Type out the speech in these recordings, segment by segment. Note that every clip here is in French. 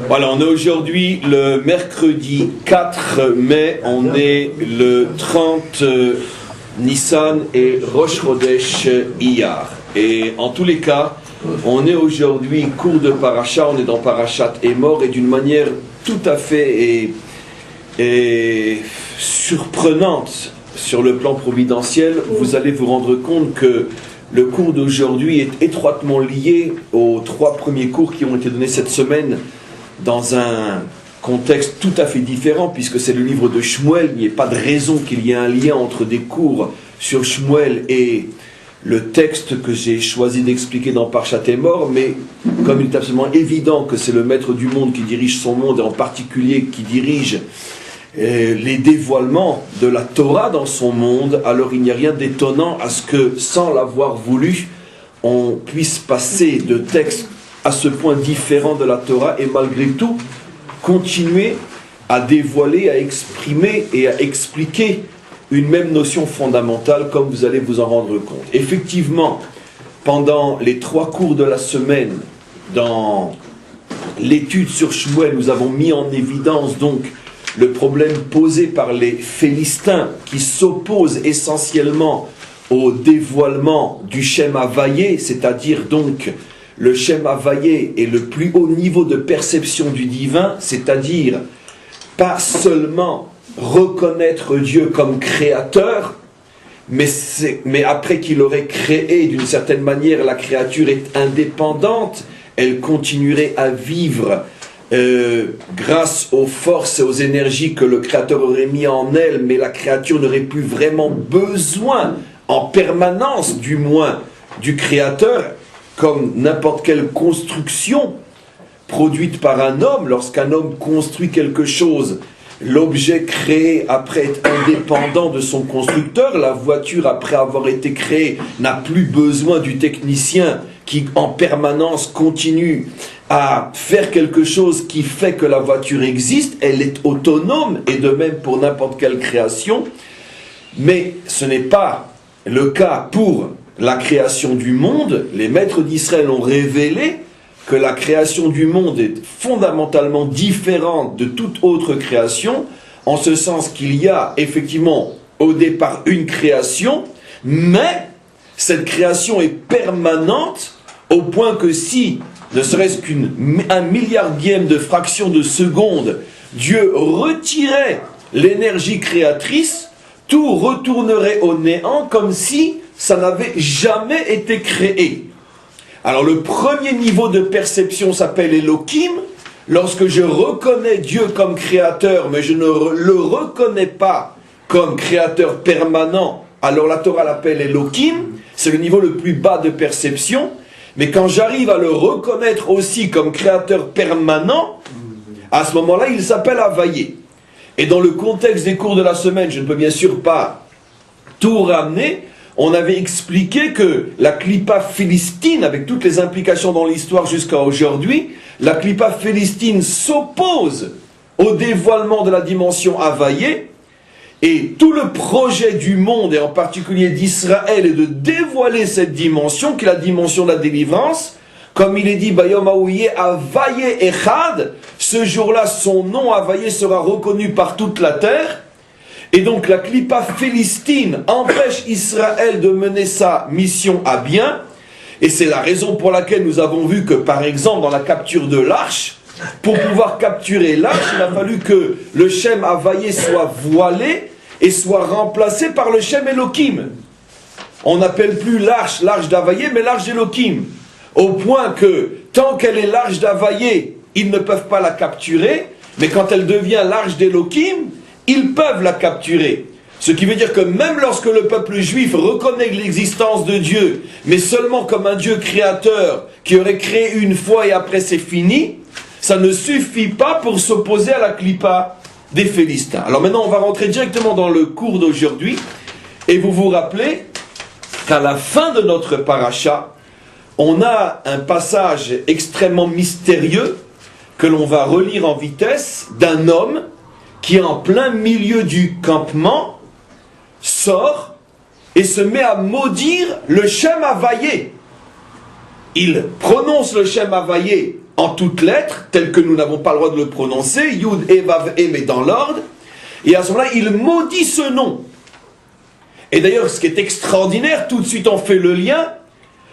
Voilà, on est aujourd'hui le mercredi 4 mai, on est le 30 Nissan et Rosh Chodesh Iyar. Et en tous les cas, on est aujourd'hui cours de Paracha, on est dans Parachat Emor, et d'une manière tout à fait surprenante sur le plan providentiel, vous allez vous rendre compte que le cours d'aujourd'hui est étroitement lié aux 3 premiers cours qui ont été donnés cette semaine dans un contexte tout à fait différent, puisque c'est le livre de Shmuel. Il n'y a pas de raison qu'il y ait un lien entre des cours sur Shmuel et le texte que j'ai choisi d'expliquer dans Parashat Emor, mais comme il est absolument évident que c'est le maître du monde qui dirige son monde, et en particulier qui dirige les dévoilements de la Torah dans son monde, alors il n'y a rien d'étonnant à ce que, sans l'avoir voulu, on puisse passer de textes à ce point différents de la Torah et malgré tout continuer à dévoiler, à exprimer et à expliquer une même notion fondamentale, comme vous allez vous en rendre compte. Effectivement, pendant les 3 cours de la semaine, dans l'étude sur Shmuel, nous avons mis en évidence donc le problème posé par les Philistins qui s'opposent essentiellement au dévoilement du Shem Havayé, c'est-à-dire donc le Shem Havayé est le plus haut niveau de perception du divin, c'est-à-dire pas seulement reconnaître Dieu comme créateur, mais après qu'il aurait créé d'une certaine manière, la créature est indépendante, elle continuerait à vivre grâce aux forces et aux énergies que le Créateur aurait mis en elle, mais la créature n'aurait plus vraiment besoin, en permanence du moins, du Créateur, comme n'importe quelle construction produite par un homme. Lorsqu'un homme construit quelque chose, l'objet créé après est indépendant de son constructeur. La voiture, après avoir été créée, n'a plus besoin du technicien qui en permanence continue à faire quelque chose qui fait que la voiture existe. Elle est autonome, et de même pour n'importe quelle création. Mais ce n'est pas le cas pour la création du monde. Les maîtres d'Israël ont révélé que la création du monde est fondamentalement différente de toute autre création, en ce sens qu'il y a effectivement au départ une création, mais cette création est permanente au point que si, ne serait-ce qu'un milliardième de fraction de seconde, Dieu retirait l'énergie créatrice, tout retournerait au néant comme si ça n'avait jamais été créé. Alors le premier niveau de perception s'appelle Elohim. Lorsque je reconnais Dieu comme créateur, mais je ne le reconnais pas comme créateur permanent, alors la Torah l'appelle Elohim. C'est le niveau le plus bas de perception. Mais quand j'arrive à le reconnaître aussi comme créateur permanent, à ce moment-là, il s'appelle Havayé. Et dans le contexte des cours de la semaine, je ne peux bien sûr pas tout ramener. On avait expliqué que la Klippa philistine, avec toutes les implications dans l'histoire jusqu'à aujourd'hui, la Klippa philistine s'oppose au dévoilement de la dimension Havayé, et tout le projet du monde, et en particulier d'Israël, est de dévoiler cette dimension, qui est la dimension de la délivrance. Comme il est dit, Bayom Haouye Havayé Echad, ce jour-là, son nom Havayé sera reconnu par toute la terre. Et donc la Klippa philistine empêche Israël de mener sa mission à bien. Et c'est la raison pour laquelle nous avons vu que, par exemple, dans la capture de l'arche, pour pouvoir capturer l'arche, il a fallu que le Shem Havayé soit voilé et soit remplacé par le Shem Elohim. On n'appelle plus l'arche d'Havayé, mais l'arche d'Elohim. Au point que, tant qu'elle est l'arche d'Havayé, ils ne peuvent pas la capturer, mais quand elle devient l'arche d'Elohim, ils peuvent la capturer. Ce qui veut dire que même lorsque le peuple juif reconnaît l'existence de Dieu, mais seulement comme un Dieu créateur qui aurait créé une fois et après c'est fini, ça ne suffit pas pour s'opposer à la Klippa des Philistins. Alors maintenant on va rentrer directement dans le cours d'aujourd'hui, et vous vous rappelez qu'à la fin de notre paracha, on a un passage extrêmement mystérieux que l'on va relire en vitesse, d'un homme qui en plein milieu du campement sort et se met à maudire le Shem Havayé. Il prononce le Shem Havayé en toutes lettres, tel que nous n'avons pas le droit de le prononcer, Yud, E, Vav, E, mais dans l'ordre, et à ce moment-là, il maudit ce nom. Et d'ailleurs, ce qui est extraordinaire, tout de suite on fait le lien,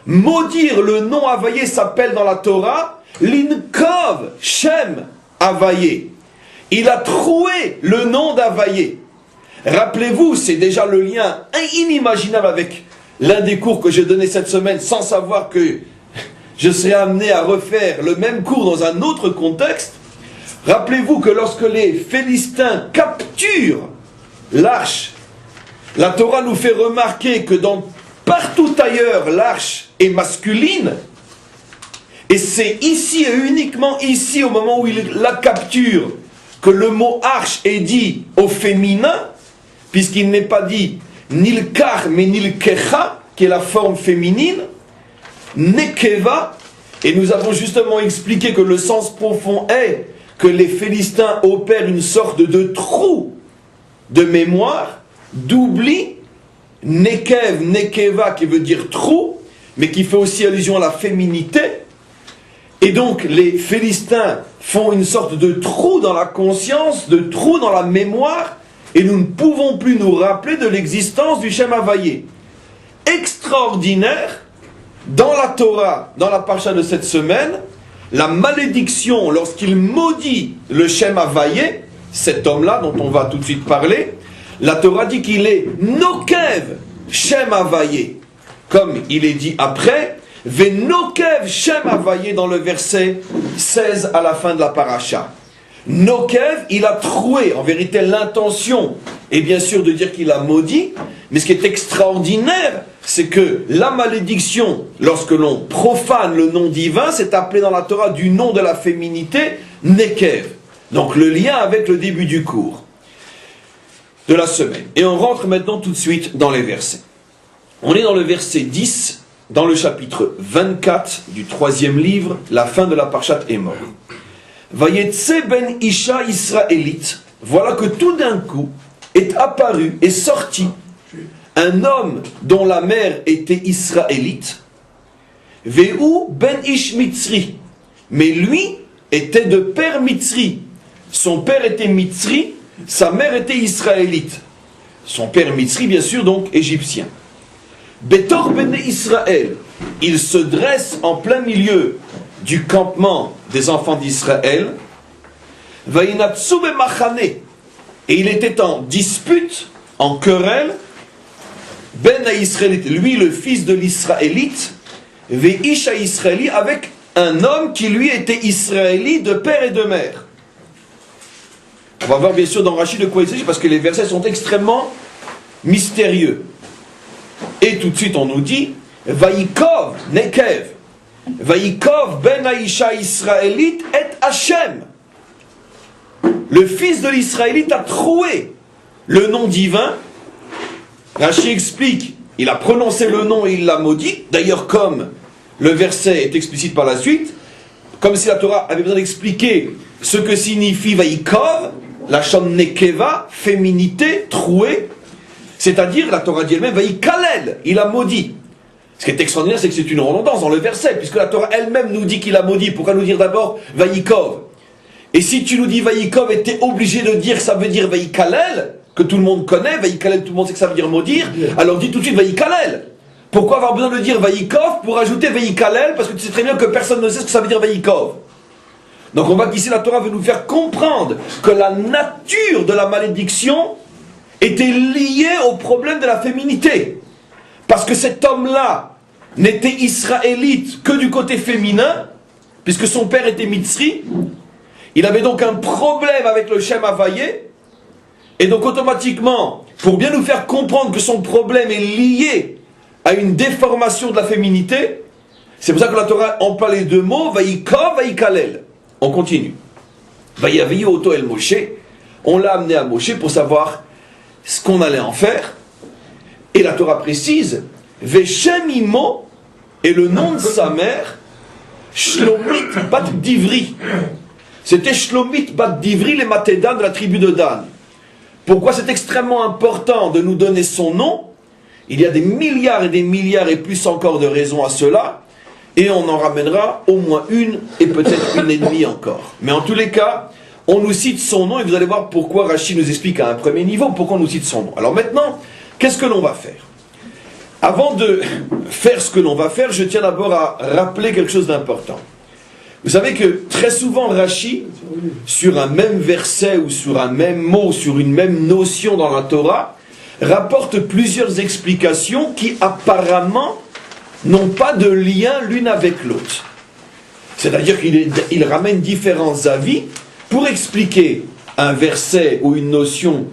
maudire le nom Havayé s'appelle dans la Torah, Linkov Shem Havayé. Il a troué le nom d'Havayé. Rappelez-vous, c'est déjà le lien inimaginable avec l'un des cours que j'ai donné cette semaine, sans savoir que je serais amené à refaire le même cours dans un autre contexte. Rappelez-vous que lorsque les Philistins capturent l'arche, la Torah nous fait remarquer que partout ailleurs, l'arche est masculine, et c'est ici et uniquement ici, au moment où il la capture, que le mot arche est dit au féminin, puisqu'il n'est pas dit nilkar mais nilkecha, qui est la forme féminine, nekeva, et nous avons justement expliqué que le sens profond est que les Philistins opèrent une sorte de trou de mémoire, d'oubli, nekev, nekeva, qui veut dire trou, mais qui fait aussi allusion à la féminité. Et donc les Philistins font une sorte de trou dans la conscience, de trou dans la mémoire, et nous ne pouvons plus nous rappeler de l'existence du Shem Havayé. Extraordinaire, dans la Torah, dans la parasha de cette semaine, la malédiction, lorsqu'il maudit le Shem Havayé, cet homme-là dont on va tout de suite parler, la Torah dit qu'il est Nokev Shem Havayé, comme il est dit après, Venokev Shem Havayé dans le verset 16 à la fin de la paracha. Nokev, il a troué, en vérité l'intention est bien sûr de dire qu'il a maudit, mais ce qui est extraordinaire, c'est que la malédiction, lorsque l'on profane le nom divin, c'est appelé dans la Torah du nom de la féminité, Nekev. Donc le lien avec le début du cours de la semaine. Et on rentre maintenant tout de suite dans les versets. On est dans le verset 10, dans le chapitre 24 du 3e livre, la fin de la Parshat Emor. Vayetse ben Isha Israélite, voilà que tout d'un coup est apparu et sorti un homme dont la mère était israélite, Vehu ben Ish Mitzri, mais lui était de père Mitzri. Son père était Mitzri, sa mère était israélite. Son père Mitzri, bien sûr, donc égyptien. Betor ben Israël, il se dresse en plein milieu du campement des enfants d'Israël, Vaïnatsu bemachane, et il était en dispute, en querelle, Ben Israélite, lui le fils de l'Israélite, Veisha Israéli, avec un homme qui lui était israélite de père et de mère. On va voir bien sûr dans Rashi de quoi il s'agit, parce que les versets sont extrêmement mystérieux. Et tout de suite on nous dit, Vaïkov Nekev, Vaïkov ben Aïcha Israélite et Hachem. Le fils de l'Israélite a troué le nom divin. Rashi explique, il a prononcé le nom et il l'a maudit. D'ailleurs, comme le verset est explicite par la suite, comme si la Torah avait besoin d'expliquer ce que signifie Vaïkov, la shon nekeva, féminité, trouée, c'est-à-dire, la Torah dit elle-même, Vaïkalel, il a maudit. Ce qui est extraordinaire, c'est que c'est une redondance dans le verset, puisque la Torah elle-même nous dit qu'il a maudit. Pourquoi nous dire d'abord Vaïkov? Et si tu nous dis Vaïkov, et tu es obligé de dire que ça veut dire Vaïkalel, que tout le monde connaît, Vaïkalel, tout le monde sait que ça veut dire maudire, alors dis tout de suite Vaïkalel. Pourquoi avoir besoin de dire Vaïkov pour ajouter Vaïkalel? Parce que tu sais très bien que personne ne sait ce que ça veut dire Vaïkov. Donc on voit qu'ici la Torah veut nous faire comprendre que la nature de la malédiction était liée au problème de la féminité. Parce que cet homme-là n'était israélite que du côté féminin, puisque son père était Mitzri. Il avait donc un problème avec le Shem Havayé. Et donc automatiquement, pour bien nous faire comprendre que son problème est lié à une déformation de la féminité, c'est pour ça que la Torah emploie les deux mots, Vaïkov, Vaïkalel. On continue. Vaïavi Oto El Moshe. On l'a amené à Moshe pour savoir ce qu'on allait en faire. Et la Torah précise, Veshem Imo est le nom de sa mère, Shlomit Bat Divri. C'était Shlomit Bat Divri, les Matédan de la tribu de Dan. Pourquoi c'est extrêmement important de nous donner son nom? Il y a des milliards et plus encore de raisons à cela. et on en ramènera au moins une et peut-être une et demie encore. Mais en tous les cas, on nous cite son nom et vous allez voir pourquoi Rashi nous explique à un premier niveau pourquoi on nous cite son nom. Alors maintenant, qu'est-ce que l'on va faire? Avant de faire ce que l'on va faire, je tiens d'abord à rappeler quelque chose d'important. Vous savez que très souvent Rashi, sur un même verset ou sur un même mot, sur une même notion dans la Torah, rapporte plusieurs explications qui apparemment n'ont pas de lien l'une avec l'autre. C'est-à-dire qu'il ramène différents avis pour expliquer un verset ou une notion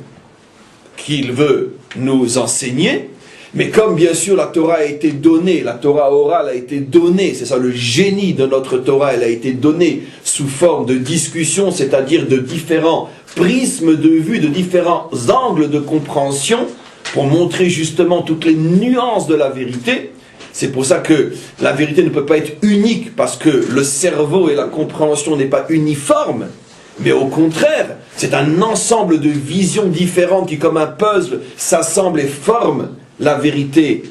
qu'il veut nous enseigner. Mais comme bien sûr la Torah a été donnée, la Torah orale a été donnée, c'est ça le génie de notre Torah, elle a été donnée sous forme de discussion, c'est-à-dire de différents prismes de vue, de différents angles de compréhension, pour montrer justement toutes les nuances de la vérité. C'est pour ça que la vérité ne peut pas être unique, parce que le cerveau et la compréhension n'est pas uniforme, mais au contraire, c'est un ensemble de visions différentes qui, comme un puzzle, s'assemblent et forment la vérité,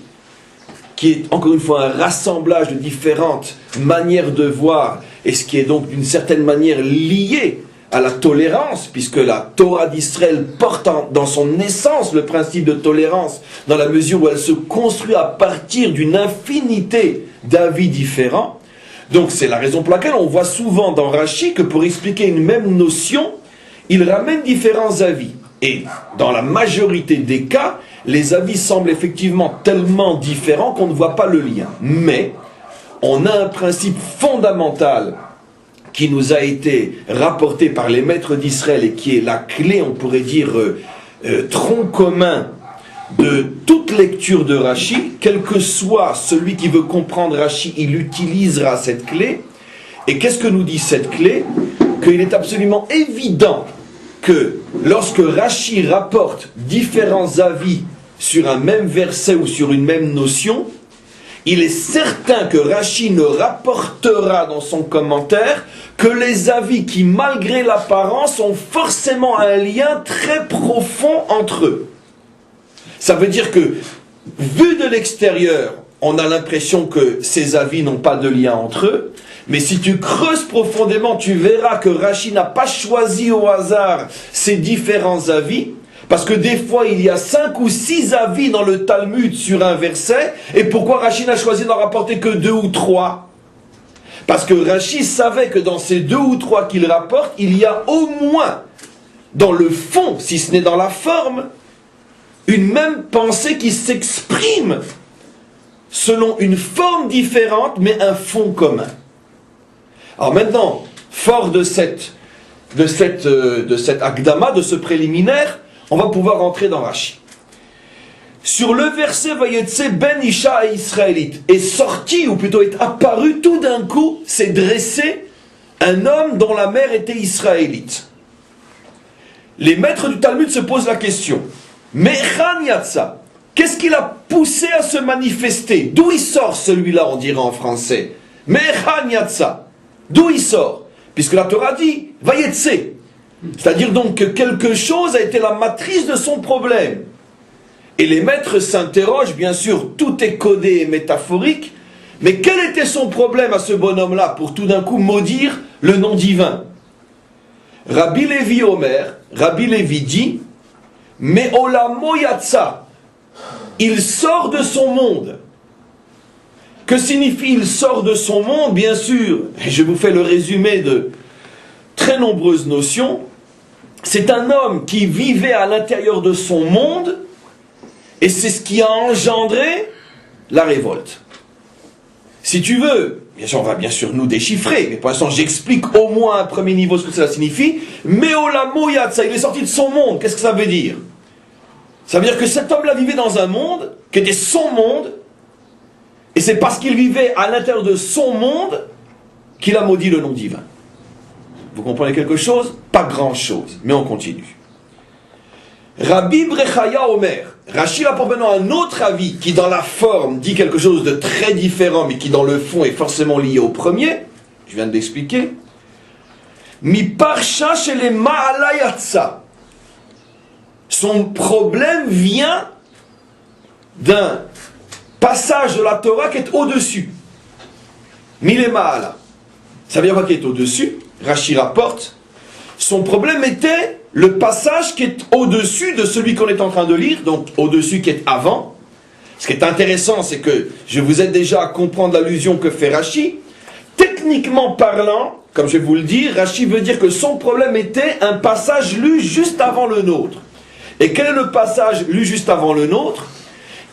qui est encore une fois un rassemblage de différentes manières de voir, et ce qui est donc d'une certaine manière lié à la tolérance, puisque la Torah d'Israël porte dans son essence le principe de tolérance, dans la mesure où elle se construit à partir d'une infinité d'avis différents. Donc c'est la raison pour laquelle on voit souvent dans Rashi que pour expliquer une même notion, il ramène différents avis. Et dans la majorité des cas, les avis semblent effectivement tellement différents qu'on ne voit pas le lien. Mais on a un principe fondamental qui nous a été rapporté par les maîtres d'Israël et qui est la clé, on pourrait dire, tronc commun de toute lecture de Rashi. Quel que soit celui qui veut comprendre Rashi, il utilisera cette clé. Et qu'est-ce que nous dit cette clé? Qu'il est absolument évident que lorsque Rashi rapporte différents avis sur un même verset ou sur une même notion, il est certain que Rashi ne rapportera dans son commentaire que les avis qui, malgré l'apparence, ont forcément un lien très profond entre eux. Ça veut dire que, vu de l'extérieur, on a l'impression que ces avis n'ont pas de lien entre eux, mais si tu creuses profondément, tu verras que Rashi n'a pas choisi au hasard ces différents avis, parce que des fois il y a 5 ou 6 avis dans le Talmud sur un verset, et pourquoi Rashi n'a choisi d'en rapporter que 2 ou 3? Parce que Rashi savait que dans ces 2 ou 3 qu'il rapporte, il y a au moins, dans le fond, si ce n'est dans la forme, une même pensée qui s'exprime selon une forme différente, mais un fond commun. Alors maintenant, fort de cette akdama, de ce préliminaire, on va pouvoir entrer dans Rashi. Sur le verset Vayetse ben Isha et Israélite, est sorti, ou plutôt est apparu tout d'un coup, s'est dressé un homme dont la mère était israélite. Les maîtres du Talmud se posent la question, Mechan Yatsa, qu'est-ce qui l'a poussé à se manifester? D'où il sort celui-là, on dirait en français? Mechan Yatsa, d'où il sort? Puisque la Torah dit, Vayetse. C'est-à-dire donc que quelque chose a été la matrice de son problème. Et les maîtres s'interrogent, bien sûr, tout est codé et métaphorique, mais quel était son problème à ce bonhomme-là pour tout d'un coup maudire le nom divin? Rabbi Lévi Omer, Rabbi Lévi dit, mais olamo yatsa, il sort de son monde. Que signifie il sort de son monde? Bien sûr, et je vous fais le résumé de très nombreuses notions, c'est un homme qui vivait à l'intérieur de son monde, et c'est ce qui a engendré la révolte. Si tu veux, bien sûr, on va bien sûr nous déchiffrer, mais pour l'instant j'explique au moins à un premier niveau ce que cela signifie. Meolamo yatsa, il est sorti de son monde, qu'est-ce que ça veut dire? Ça veut dire que cet homme-là vivait dans un monde qui était son monde, et c'est parce qu'il vivait à l'intérieur de son monde qu'il a maudit le nom divin. Vous comprenez quelque chose? Pas grand-chose, mais on continue. Rabbi Brechaya Omer, Rashi rapporte maintenant un autre avis qui dans la forme dit quelque chose de très différent, mais qui dans le fond est forcément lié au premier. Je viens de l'expliquer. Mi parsha chez les Maalayatsa. Son problème vient d'un passage de la Torah qui est au-dessus. Milemaala. Ça veut dire quoi qui est au-dessus? Rashi rapporte. Son problème était le passage qui est au-dessus de celui qu'on est en train de lire, donc au-dessus qui est avant. Ce qui est intéressant, c'est que je vous aide déjà à comprendre l'allusion que fait Rashi. Techniquement parlant, comme je vais vous le dire, Rashi veut dire que son problème était un passage lu juste avant le nôtre. Et quel est le passage lu juste avant le nôtre?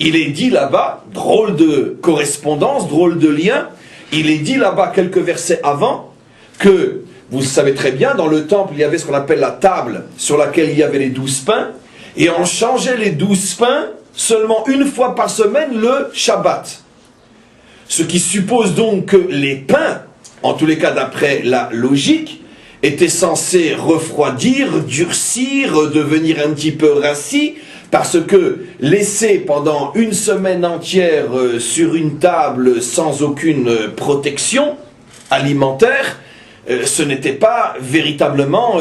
Il est dit là-bas, drôle de correspondance, drôle de lien, il est dit là-bas quelques versets avant que, vous savez très bien, dans le temple, il y avait ce qu'on appelle la table sur laquelle il y avait les 12 pains, et on changeait les 12 pains seulement une fois par semaine le Shabbat. Ce qui suppose donc que les pains, en tous les cas d'après la logique, étaient censés refroidir, durcir, devenir un petit peu rassis, parce que laissés pendant une semaine entière sur une table sans aucune protection alimentaire, ce n'était pas véritablement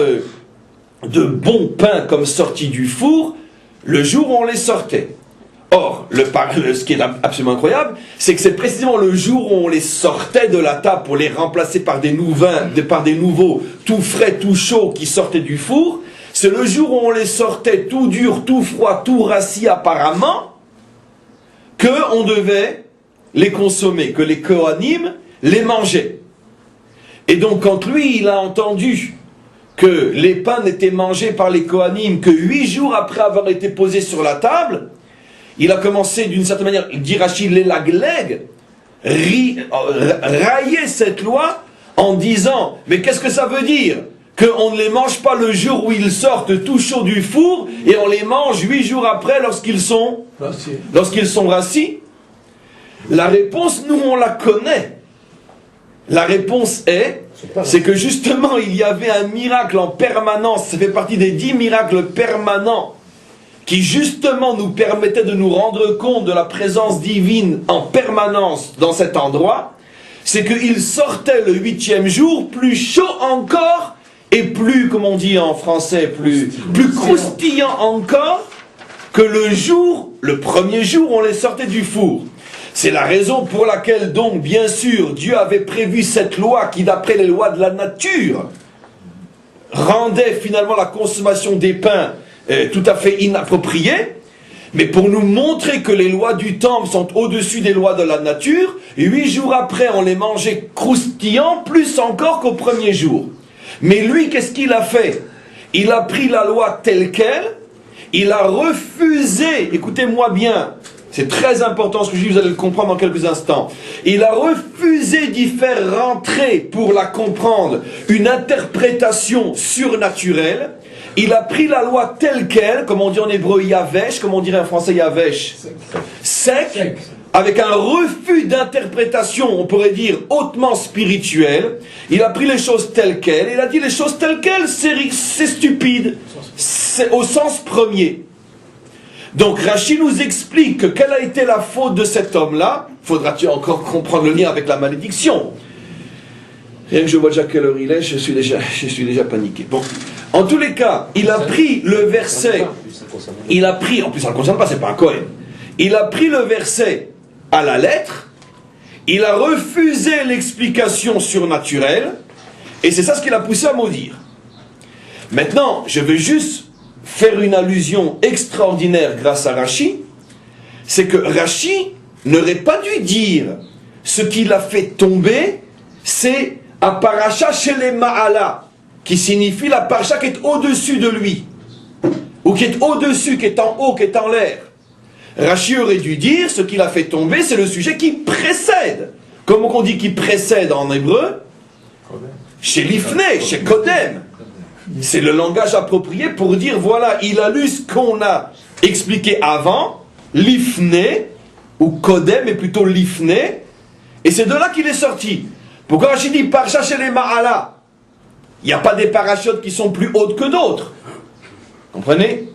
de bons pains comme sortis du four le jour où on les sortait. Or, ce qui est absolument incroyable, c'est que c'est précisément le jour où on les sortait de la table pour les remplacer par des nouveaux tout frais, tout chauds qui sortaient du four. C'est le jour où on les sortait tout dur, tout froid, tout rassis apparemment, qu'on devait les consommer, que les Kohanim les mangeaient. Et donc quand lui, il a entendu que les pains n'étaient mangés par les Kohanim que 8 jours après avoir été posés sur la table, il a commencé d'une certaine manière, dit Rashi, l'élagleg, railler cette loi en disant, mais qu'est-ce que ça veut dire? Qu'on ne les mange pas le jour où ils sortent tout chaud du four et on les mange 8 jours après lorsqu'ils sont rassis. La réponse, nous on la connaît. La réponse c'est que justement il y avait un miracle en permanence, ça fait partie des 10 miracles permanents qui justement nous permettaient de nous rendre compte de la présence divine en permanence dans cet endroit, c'est qu'il sortait le 8e jour plus chaud encore et plus, comme on dit en français, plus croustillant encore que le premier jour où on les sortait du four. C'est la raison pour laquelle donc, bien sûr, Dieu avait prévu cette loi qui, d'après les lois de la nature, rendait finalement la consommation des pains tout à fait inappropriée, mais pour nous montrer que les lois du temple sont au-dessus des lois de la nature, 8 jours après, on les mangeait croustillants, plus encore qu'au premier jour. Mais lui, qu'est-ce qu'il a fait? Il a pris la loi telle qu'elle, il a refusé, écoutez-moi bien, c'est très important ce que je dis, vous allez le comprendre dans quelques instants. Il a refusé d'y faire rentrer, pour la comprendre, une interprétation surnaturelle. Il a pris la loi telle qu'elle, comme on dit en hébreu yavesh, comme on dirait en français yavesh, sec, avec un refus d'interprétation, on pourrait dire hautement spirituel. Il a pris les choses telles quelles, il a dit les choses telles quelles, c'est stupide, c'est au sens premier. Donc Rashi nous explique que quelle a été la faute de cet homme-là. Faudra-t-il encore comprendre le lien avec la malédiction? Rien que je vois déjà quelle heure il est, je suis déjà paniqué. Bon, en tous les cas, il a pris le verset, en plus ça ne le concerne pas, c'est pas un Kohen. Il a pris le verset à la lettre, il a refusé l'explication surnaturelle, et c'est ça ce qu'il a poussé à maudire. Maintenant, je veux juste faire une allusion extraordinaire grâce à Rashi, c'est que Rashi n'aurait pas dû dire ce qu'il a fait tomber, c'est à paracha chez les Ma'ala, qui signifie la paracha qui est au-dessus de lui, ou qui est au-dessus, qui est en haut, qui est en l'air. Rashi aurait dû dire ce qu'il a fait tomber, c'est le sujet qui précède. Comment on dit qui précède en hébreu? Chez l'ifné, chez Kodem. C'est le langage approprié pour dire, voilà, il a lu ce qu'on a expliqué avant, l'ifné, ou Kodem, mais plutôt l'ifné, et c'est de là qu'il est sorti. Pourquoi Rashi dit paracha chez les Ma'ala? Il n'y a pas des parachutes qui sont plus hautes que d'autres. Comprenez?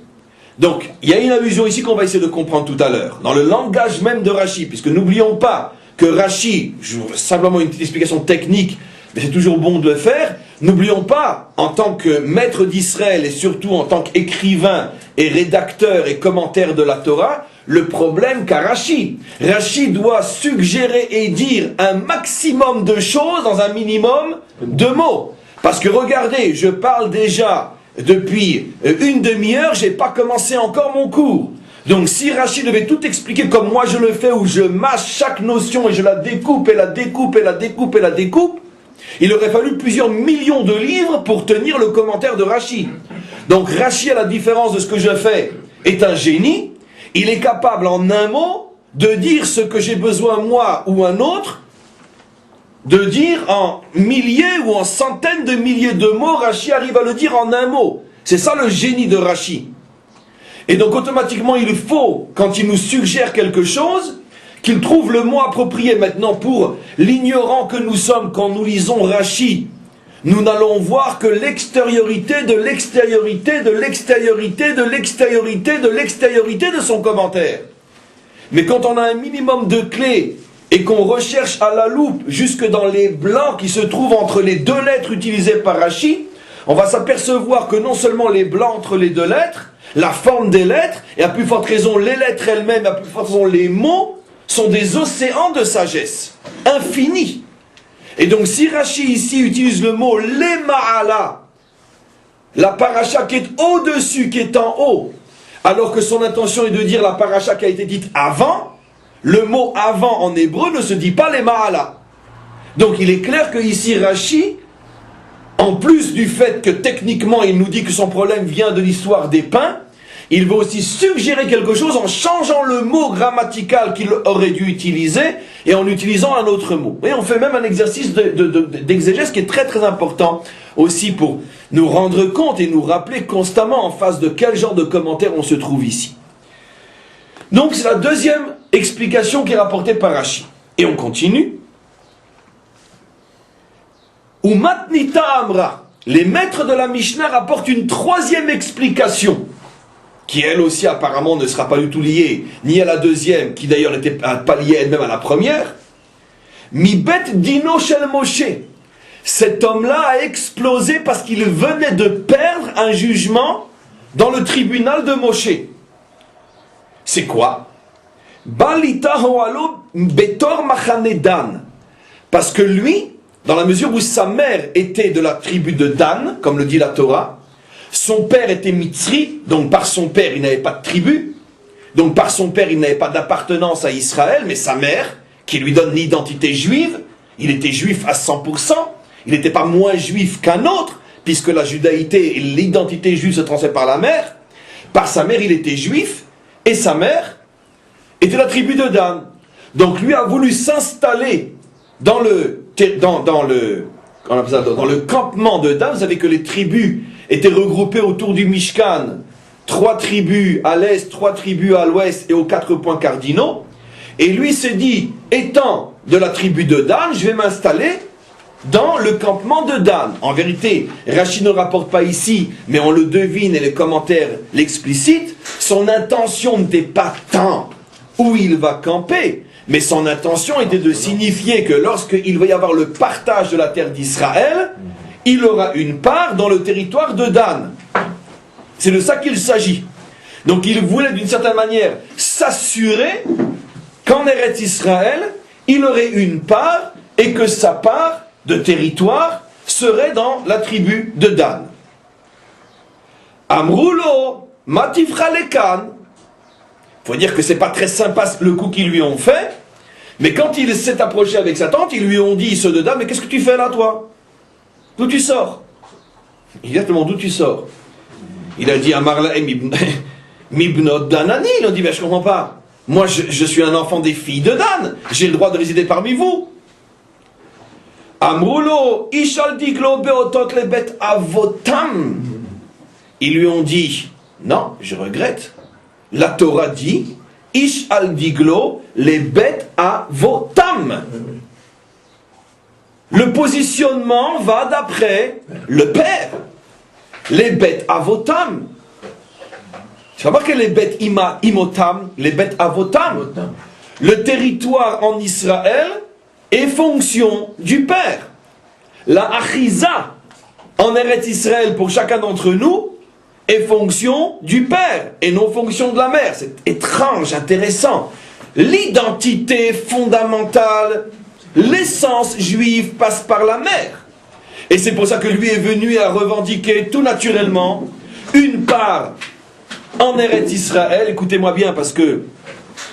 Donc, il y a une allusion ici qu'on va essayer de comprendre tout à l'heure, dans le langage même de Rashi, puisque n'oublions pas que Rashi, simplement une petite explication technique, mais c'est toujours bon de le faire. N'oublions pas, en tant que maître d'Israël et surtout en tant qu'écrivain et rédacteur et commentaire de la Torah, le problème qu'a Rashi. Rashi doit suggérer et dire un maximum de choses dans un minimum de mots. Parce que regardez, je parle déjà depuis une demi-heure, j'ai pas commencé encore mon cours. Donc si Rashi devait tout expliquer comme moi je le fais, où je mâche chaque notion et je la découpe et la découpe et la découpe et la découpe, il aurait fallu plusieurs millions de livres pour tenir le commentaire de Rashi. Donc Rashi, à la différence de ce que je fais, est un génie. Il est capable en un mot de dire ce que j'ai besoin moi ou un autre, de dire en milliers ou en centaines de milliers de mots. Rashi arrive à le dire en un mot. C'est ça le génie de Rashi. Et donc automatiquement il faut, quand il nous suggère quelque chose, qu'il trouve le mot approprié. Maintenant, pour l'ignorant que nous sommes quand nous lisons Rashi, nous n'allons voir que l'extériorité de l'extériorité de l'extériorité de l'extériorité de l'extériorité de son commentaire. Mais quand on a un minimum de clés et qu'on recherche à la loupe jusque dans les blancs qui se trouvent entre les deux lettres utilisées par Rashi, on va s'apercevoir que non seulement les blancs entre les deux lettres, la forme des lettres, et à plus forte raison les lettres elles-mêmes, à plus forte raison les mots, sont des océans de sagesse, infinis. Et donc si Rashi ici utilise le mot Lema'ala, la paracha qui est au-dessus, qui est en haut, alors que son intention est de dire la paracha qui a été dite avant, le mot avant en hébreu ne se dit pas Lema'ala. Donc il est clair que ici Rashi, en plus du fait que techniquement il nous dit que son problème vient de l'histoire des pains, il veut aussi suggérer quelque chose en changeant le mot grammatical qu'il aurait dû utiliser et en utilisant un autre mot. Et on fait même un exercice d'exégèse qui est très très important aussi pour nous rendre compte et nous rappeler constamment en face de quel genre de commentaire on se trouve ici. Donc c'est la deuxième explication qui est rapportée par Rashi. Et on continue. Umatnita Amra. Les maîtres de la Mishnah rapportent une troisième explication, qui elle aussi apparemment ne sera pas du tout liée, ni à la deuxième, qui d'ailleurs n'était pas liée elle-même à la première. Mibet dino shel Moshe. Cet homme-là a explosé parce qu'il venait de perdre un jugement dans le tribunal de Moshe. C'est quoi? Balita hoalo betor machane Dan. Parce que lui, dans la mesure où sa mère était de la tribu de Dan, comme le dit la Torah, son père était Mitzri, donc par son père il n'avait pas de tribu, donc par son père il n'avait pas d'appartenance à Israël, mais sa mère, qui lui donne l'identité juive, il était juif à 100%, il n'était pas moins juif qu'un autre, puisque la judaïté et l'identité juive se transmettent par la mère. Par sa mère il était juif, et sa mère était la tribu de Dan. Donc lui a voulu s'installer dans le campement de Dan. Vous savez que les tribus étaient regroupées autour du Mishkan, 3 tribus à l'est, 3 tribus à l'ouest et aux 4 points cardinaux. Et lui s'est dit, étant de la tribu de Dan, je vais m'installer dans le campement de Dan. En vérité, Rashi ne rapporte pas ici, mais on le devine et les commentaires l'explicitent. Son intention n'était pas tant où il va camper, mais son intention était de signifier que lorsqu'il va y avoir le partage de la terre d'Israël, il aura une part dans le territoire de Dan. C'est de ça qu'il s'agit. Donc il voulait d'une certaine manière s'assurer qu'en Eretz Israël, il aurait une part et que sa part de territoire serait dans la tribu de Dan. Amroulo, matifra lekan. Il faut dire que c'est pas très sympa le coup qu'ils lui ont fait, mais quand il s'est approché avec sa tante, ils lui ont dit, ceux de Dan, mais qu'est-ce que tu fais là, toi? D'où tu sors? Exactement, d'où tu sors? Il a dit à Marla Mibnot Danani. Il a dit, ben je comprends pas. Moi, je suis un enfant des filles de Dan. J'ai le droit de résider parmi vous. Amroulo, Ishal Diglo Beotot Lebet Avotam. Ils lui ont dit, non, je regrette. La Torah dit, Ishal Diglo Lebet Avotam. Le positionnement va d'après le père. Les bêtes avotam. Tu vas marquer les bêtes imotam, les bêtes avotam. Le territoire en Israël est fonction du père. la achiza en Eretz Israël pour chacun d'entre nous est fonction du père et non fonction de la mère. C'est étrange, intéressant. L'identité fondamentale, l'essence juive passe par la mère. Et c'est pour ça que lui est venu à revendiquer tout naturellement une part en Eretz Israël. Écoutez-moi bien parce que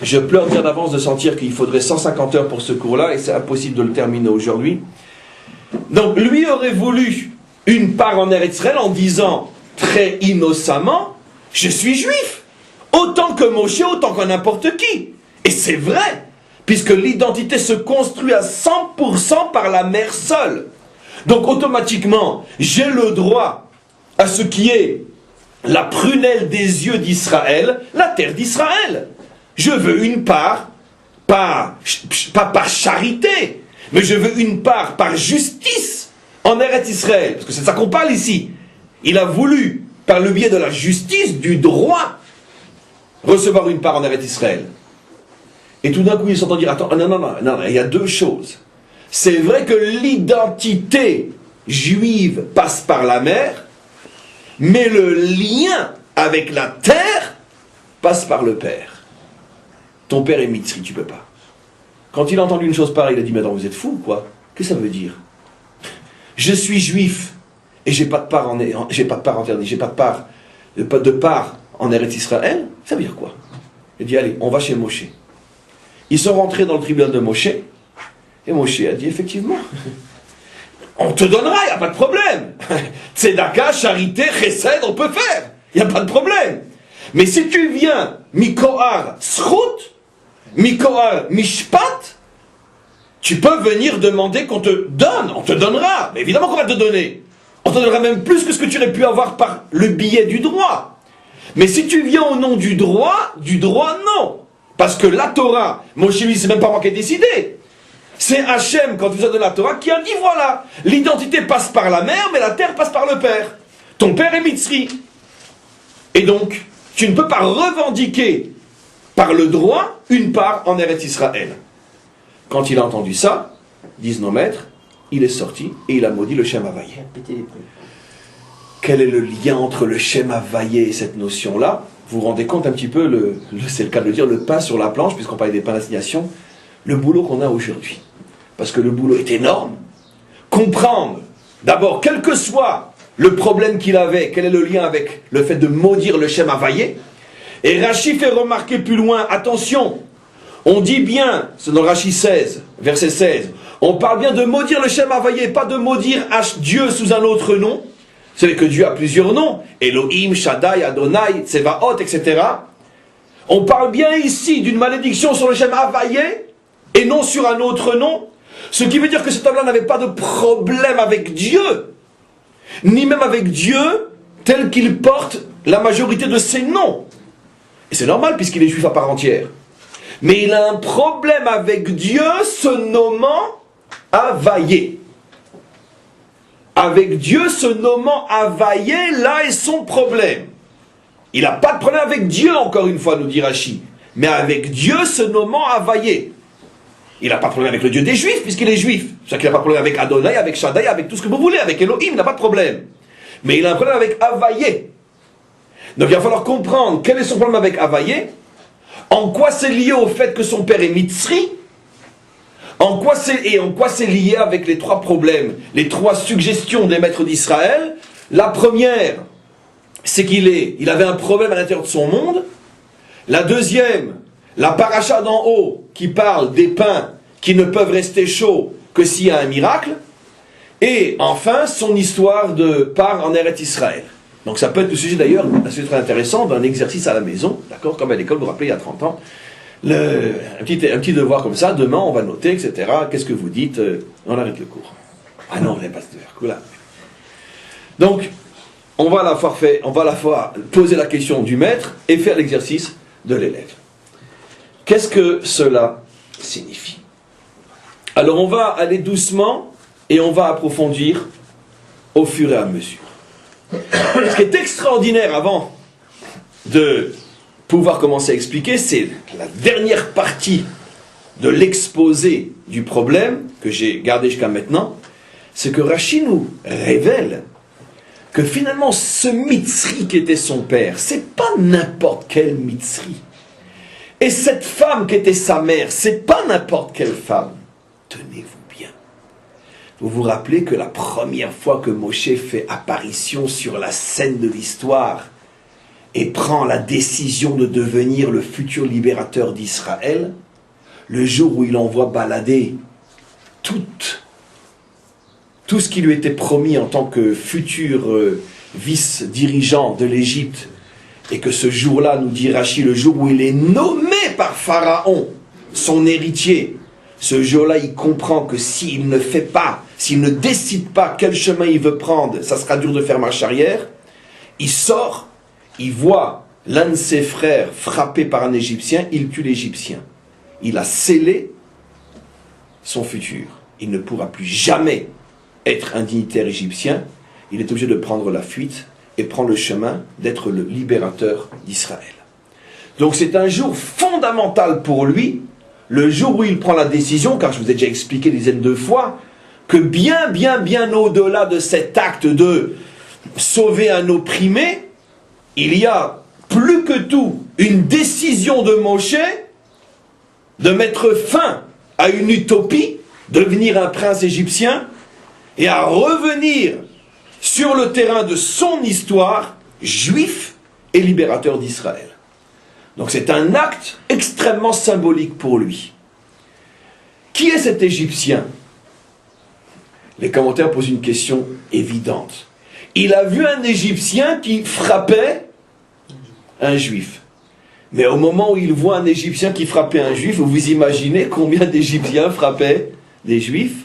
je pleure bien d'avance de sentir qu'il faudrait 150 heures pour ce cours-là et c'est impossible de le terminer aujourd'hui. Donc lui aurait voulu une part en Eretz Israël en disant très innocemment, je suis juif, autant que Moshe, autant que n'importe qui. Et c'est vrai, puisque l'identité se construit à 100% par la mère seule. Donc automatiquement, j'ai le droit à ce qui est la prunelle des yeux d'Israël, la terre d'Israël. Je veux une part, pas par charité, mais je veux une part par justice en Eretz Israël. Parce que c'est ça qu'on parle ici. Il a voulu, par le biais de la justice, du droit, recevoir une part en Eretz Israël. Et tout d'un coup, ils s'entendent dire, attends, non, il y a deux choses. C'est vrai que l'identité juive passe par la mer, mais le lien avec la terre passe par le père. Ton père est mitzri, tu peux pas. Quand il a entendu une chose pareille, il a dit, mais attends, vous êtes fou, quoi? Qu'est-ce que ça veut dire? Je suis juif, et j'ai pas de part en Eretz Israël. Ça veut dire quoi? Il dit, allez, on va chez Moshe. Ils sont rentrés dans le tribunal de Moshe, et Moshe a dit, effectivement, on te donnera, il n'y a pas de problème. Tzedaka, charité, chesed, on peut faire. Il n'y a pas de problème. Mais si tu viens, Mikoar Srout, Mikoar Mishpat, tu peux venir demander qu'on te donne. On te donnera. Mais évidemment qu'on va te donner. On te donnera même plus que ce que tu aurais pu avoir par le biais du droit. Mais si tu viens au nom du droit, non. Parce que la Torah, Moshe lui, c'est même pas moi qui ai décidé. C'est Hachem, quand il vous a donné la Torah, qui a dit voilà, l'identité passe par la mère, mais la terre passe par le père. Ton père est Mitzri. Et donc, tu ne peux pas revendiquer par le droit une part en Eretz Israël. Quand il a entendu ça, disent nos maîtres, il est sorti et il a maudit le Shem Havayé. Quel est le lien entre le Shem Havayé et cette notion-là? Vous vous rendez compte un petit peu, c'est le cas de le dire, le pain sur la planche, puisqu'on parlait des pains d'assignation, le boulot qu'on a aujourd'hui. Parce que le boulot est énorme. Comprendre, d'abord, quel que soit le problème qu'il avait, quel est le lien avec le fait de maudire le Shem Havayé. Et Rashi fait remarquer plus loin, attention, on dit bien, c'est dans Rashi 16, verset 16, on parle bien de maudire le Shem Havayé, pas de maudire Dieu sous un autre nom. Vous savez que Dieu a plusieurs noms, Elohim, Shaddai, Adonai, Tsevaot, etc. On parle bien ici d'une malédiction sur le Shem Havayé, et non sur un autre nom, ce qui veut dire que cet homme-là n'avait pas de problème avec Dieu, ni même avec Dieu tel qu'il porte la majorité de ses noms. Et c'est normal puisqu'il est juif à part entière. Mais il a un problème avec Dieu se nommant Havayé. Avec Dieu se nommant Havayé, là est son problème. Il n'a pas de problème avec Dieu, encore une fois, nous dit Rashi, mais avec Dieu se nommant Havayé. Il n'a pas de problème avec le Dieu des Juifs, puisqu'il est juif. C'est-à-dire qu'il n'a pas de problème avec Adonai, avec Shaddai, avec tout ce que vous voulez, avec Elohim, il n'a pas de problème. Mais il a un problème avec Havayé. Donc il va falloir comprendre quel est son problème avec Havayé, en quoi c'est lié au fait que son père est Mitzri, en quoi c'est lié avec les trois problèmes, les trois suggestions des maîtres d'Israël. La première, c'est qu'il avait un problème à l'intérieur de son monde. La deuxième, la paracha d'en haut, qui parle des pains qui ne peuvent rester chauds que s'il y a un miracle. Et enfin, son histoire de part en Eretz Israël. Donc ça peut être le sujet d'ailleurs, c'est très intéressant, d'un exercice à la maison, d'accord, comme à l'école, vous vous rappelez, il y a 30 ans. Un petit devoir comme ça, demain on va noter, etc. Qu'est-ce que vous dites? On arrête le cours. Ah non, on n'avait pas ce devoir. Donc, on va à la fois poser la question du maître et faire l'exercice de l'élève. Qu'est-ce que cela signifie? Alors on va aller doucement et on va approfondir au fur et à mesure. Ce qui est extraordinaire avant de pouvoir commencer à expliquer, c'est la dernière partie de l'exposé du problème que j'ai gardé jusqu'à maintenant, c'est que Rachi nous révèle que finalement ce Mitzri qui était son père, c'est pas n'importe quel Mitzri. Et cette femme qui était sa mère, c'est pas n'importe quelle femme. Tenez-vous bien. Vous vous rappelez que la première fois que Moshe fait apparition sur la scène de l'histoire et prend la décision de devenir le futur libérateur d'Israël, le jour où il envoie balader tout ce qui lui était promis en tant que futur vice-dirigeant de l'Égypte, et que ce jour-là, nous dit Rachi, le jour où il est nommé par Pharaon, son héritier, ce jour-là, il comprend que s'il ne fait pas, s'il ne décide pas quel chemin il veut prendre, ça sera dur de faire marche arrière. Il sort, il voit l'un de ses frères frappé par un Égyptien, il tue l'Égyptien. Il a scellé son futur. Il ne pourra plus jamais être un dignitaire égyptien. Il est obligé de prendre la fuite et prendre le chemin d'être le libérateur d'Israël. Donc c'est un jour fondamental pour lui, le jour où il prend la décision, car je vous ai déjà expliqué des dizaines de fois, que bien au-delà de cet acte de sauver un opprimé, il y a plus que tout une décision de Moshe de mettre fin à une utopie, devenir un prince égyptien, et à revenir sur le terrain de son histoire, juif et libérateur d'Israël. Donc c'est un acte extrêmement symbolique pour lui. Qui est cet Égyptien? Les commentaires posent une question évidente. Il a vu un Égyptien qui frappait un Juif. Mais au moment où il voit un Égyptien qui frappait un Juif, vous imaginez combien d'Égyptiens frappaient des Juifs?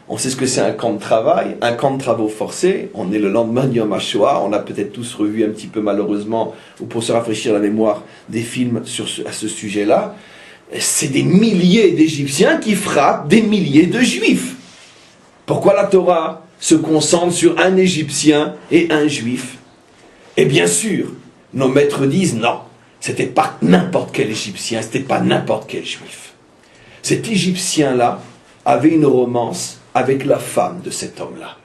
On sait ce que c'est un camp de travail, un camp de travaux forcés. On est le lendemain du Yom HaShoah. On a peut-être tous revu un petit peu malheureusement, ou pour se rafraîchir la mémoire, des films à ce sujet-là. C'est des milliers d'Égyptiens qui frappent des milliers de Juifs. Pourquoi la Torah se concentre sur un Égyptien et un Juif? Et bien sûr, nos maîtres disent non, c'était pas n'importe quel Égyptien, c'était pas n'importe quel Juif. Cet Égyptien-là avait une romance avec la femme de cet homme-là.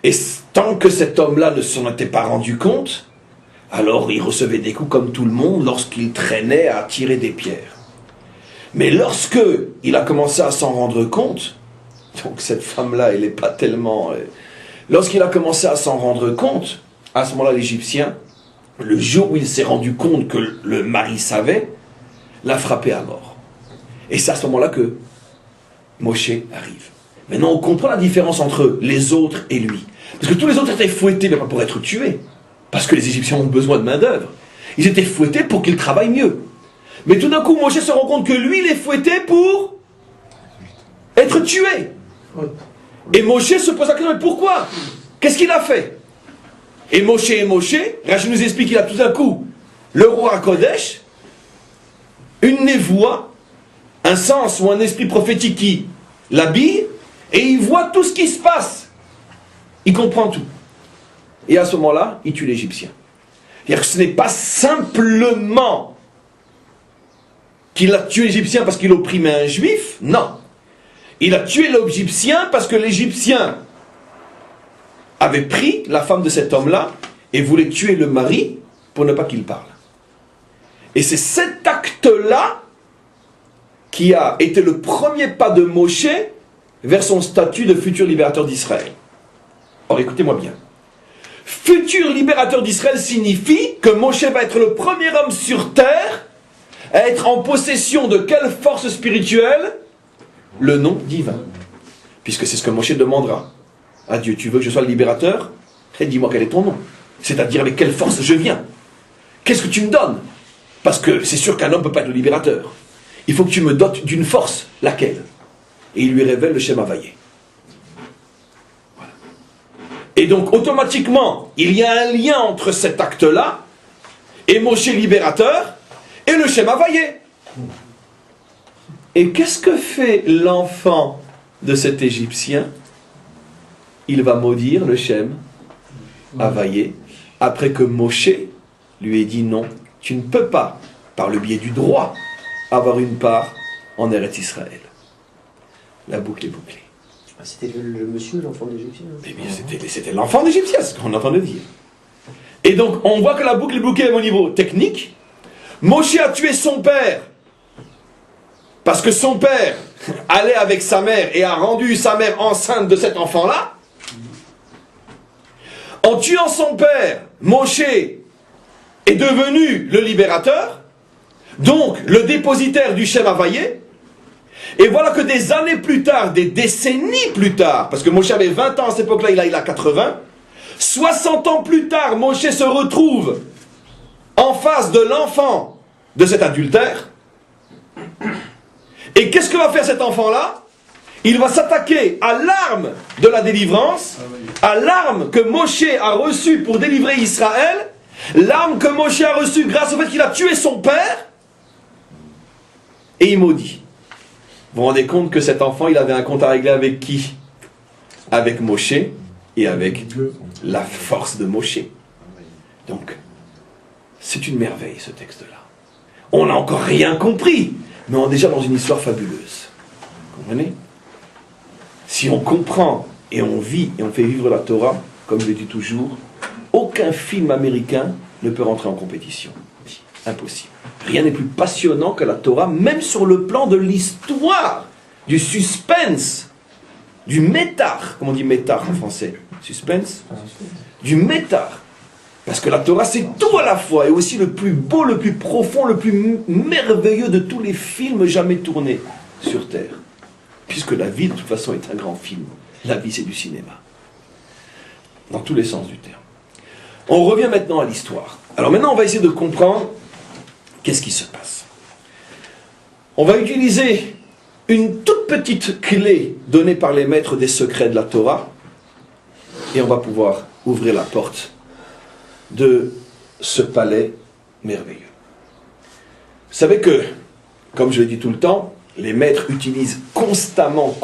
Et tant que cet homme-là ne s'en était pas rendu compte, alors il recevait des coups comme tout le monde lorsqu'il traînait à tirer des pierres. Mais lorsque il a commencé à s'en rendre compte, donc cette femme-là, elle n'est pas tellement... Lorsqu'il a commencé à s'en rendre compte, à ce moment-là, l'Égyptien, le jour où il s'est rendu compte que le mari savait, l'a frappé à mort. Et c'est à ce moment-là que Moshe arrive. Maintenant, on comprend la différence entre les autres et lui. Parce que tous les autres étaient fouettés, mais pas pour être tués. Parce que les Égyptiens ont besoin de main-d'œuvre. Ils étaient fouettés pour qu'ils travaillent mieux. Mais tout d'un coup, Moshe se rend compte que lui, il est fouetté pour être tué. Et Moshe se pose la question, mais pourquoi? Qu'est-ce qu'il a fait? Et Moshe, Rachid nous explique qu'il a tout d'un coup le roi Kodesh, une névoie, un sens ou un esprit prophétique qui l'habille, et il voit tout ce qui se passe. Il comprend tout. Et à ce moment-là, il tue l'Égyptien. C'est-à-dire que ce n'est pas simplement qu'il a tué l'Égyptien parce qu'il opprimait un Juif, non. Il a tué l'Égyptien parce que l'Égyptien avait pris la femme de cet homme-là et voulait tuer le mari pour ne pas qu'il parle. Et c'est cet acte-là qui a été le premier pas de Moshe vers son statut de futur libérateur d'Israël. Or, écoutez-moi bien. Futur libérateur d'Israël signifie que Moshe va être le premier homme sur terre à être en possession de quelle force spirituelle? Le nom divin. Puisque c'est ce que Moshe demandera à Dieu. Tu veux que je sois le libérateur? Et dis-moi quel est ton nom. C'est-à-dire avec quelle force je viens. Qu'est-ce que tu me donnes? Parce que c'est sûr qu'un homme ne peut pas être le libérateur. Il faut que tu me dotes d'une force. Laquelle? Et il lui révèle le Shem Havayé. Voilà. Et donc automatiquement, il y a un lien entre cet acte-là et Moshe libérateur et le Shem Havayé. Et qu'est-ce que fait l'enfant de cet Égyptien? Il va maudire le Shem Havayé après que Moshe lui ait dit non, tu ne peux pas, par le biais du droit, avoir une part en Eretz Israël. La boucle est bouclée. C'était le monsieur, l'enfant d'Égyptien. Eh bien, c'était l'enfant d'Égyptien, c'est ce qu'on entendait dire. Et donc, on voit que la boucle est bouclée au niveau technique. Moshe a tué son père, parce que son père allait avec sa mère et a rendu sa mère enceinte de cet enfant-là. En tuant son père, Moshe est devenu le libérateur, donc le dépositaire du Shem Havayé. Et voilà que des années plus tard, des décennies plus tard, parce que Moshe avait 20 ans à cette époque-là, il a 80, 60 ans plus tard, Moshe se retrouve en face de l'enfant de cet adultère. Et qu'est-ce que va faire cet enfant-là? Il va s'attaquer à l'arme de la délivrance, à l'arme que Moshe a reçue pour délivrer Israël, l'arme que Moshe a reçue grâce au fait qu'il a tué son père, et il maudit. Vous vous rendez compte que cet enfant, il avait un compte à régler avec qui? Avec Moshe et avec la force de Moshe. Donc, c'est une merveille ce texte-là. On n'a encore rien compris, mais on est déjà dans une histoire fabuleuse. Vous comprenez? Si on comprend et on vit et on fait vivre la Torah, comme je le dis toujours, aucun film américain ne peut rentrer en compétition. Impossible. Rien n'est plus passionnant que la Torah, même sur le plan de l'histoire, du suspense, du métar. Comment on dit métar en français? Suspense? Du métar. Parce que la Torah, c'est tout à la fois, et aussi le plus beau, le plus profond, le plus merveilleux de tous les films jamais tournés sur Terre. Puisque la vie, de toute façon, est un grand film. La vie, c'est du cinéma. Dans tous les sens du terme. On revient maintenant à l'histoire. Alors maintenant, on va essayer de comprendre qu'est-ce qui se passe. On va utiliser une toute petite clé donnée par les maîtres des secrets de la Torah, et on va pouvoir ouvrir la porte de ce palais merveilleux. Vous savez que, comme je le dis tout le temps, les maîtres utilisent constamment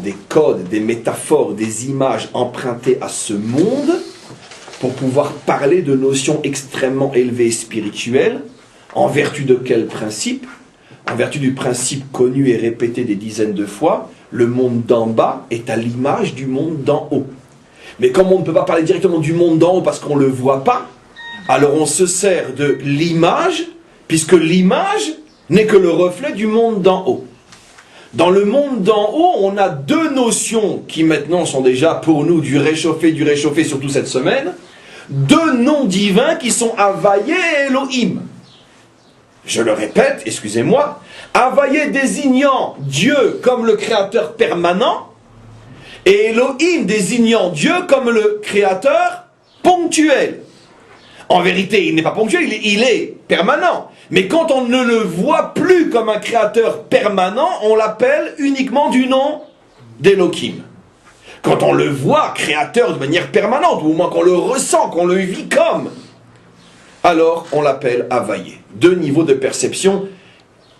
des codes, des métaphores, des images empruntées à ce monde pour pouvoir parler de notions extrêmement élevées et spirituelles. En vertu de quel principe? En vertu du principe connu et répété des dizaines de fois, le monde d'en bas est à l'image du monde d'en haut. Mais comme on ne peut pas parler directement du monde d'en haut parce qu'on ne le voit pas, alors on se sert de l'image, puisque l'image n'est que le reflet du monde d'en haut. Dans le monde d'en haut, on a deux notions qui maintenant sont déjà pour nous du réchauffé, surtout cette semaine. Deux noms divins qui sont Havayé et Elohim. Je le répète, excusez-moi, Havayé désignant Dieu comme le créateur permanent, et Elohim désignant Dieu comme le créateur ponctuel. En vérité, il n'est pas ponctuel, il est permanent. Mais quand on ne le voit plus comme un créateur permanent, on l'appelle uniquement du nom d'Elohim. Quand on le voit créateur de manière permanente, ou au moins qu'on le ressent, qu'on le vit comme, alors on l'appelle Havayé. Deux niveaux de perception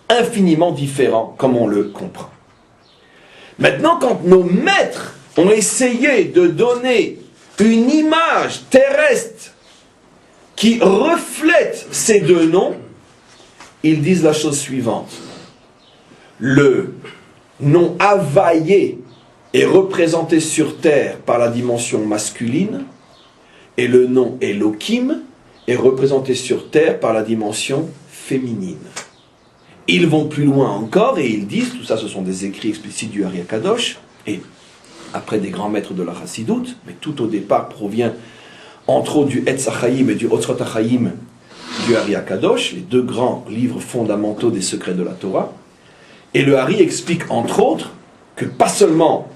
infiniment différents, comme on le comprend. Maintenant, quand nos maîtres ont essayé de donner une image terrestre qui reflète ces deux noms, ils disent la chose suivante. Le nom Havayé est représenté sur terre par la dimension masculine et le nom Elohim est représenté sur terre par la dimension féminine. Ils vont plus loin encore et ils disent, tout ça ce sont des écrits explicites du Ari HaKadosh, et après des grands maîtres de la Chassidoute, mais tout au départ provient entre autres du Etz HaChaim et du Otzrot HaChaim du Ari HaKadosh, les deux grands livres fondamentaux des secrets de la Torah. Et le Ari explique entre autres que pas seulement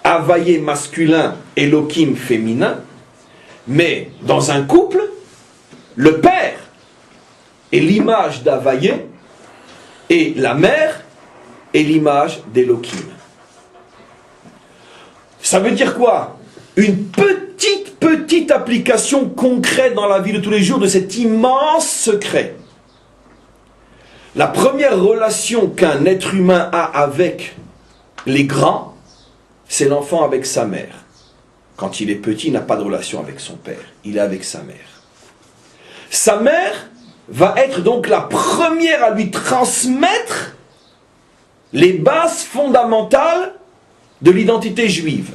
Havayé masculin, Elohim féminin, mais dans un couple, le père est l'image d'Havayé et la mère est l'image d'Elohim. Ça veut dire quoi? Une petite application concrète dans la vie de tous les jours de cet immense secret. La première relation qu'un être humain a avec les grands, c'est l'enfant avec sa mère. Quand il est petit, il n'a pas de relation avec son père, il est avec sa mère. Sa mère va être donc la première à lui transmettre les bases fondamentales de l'identité juive.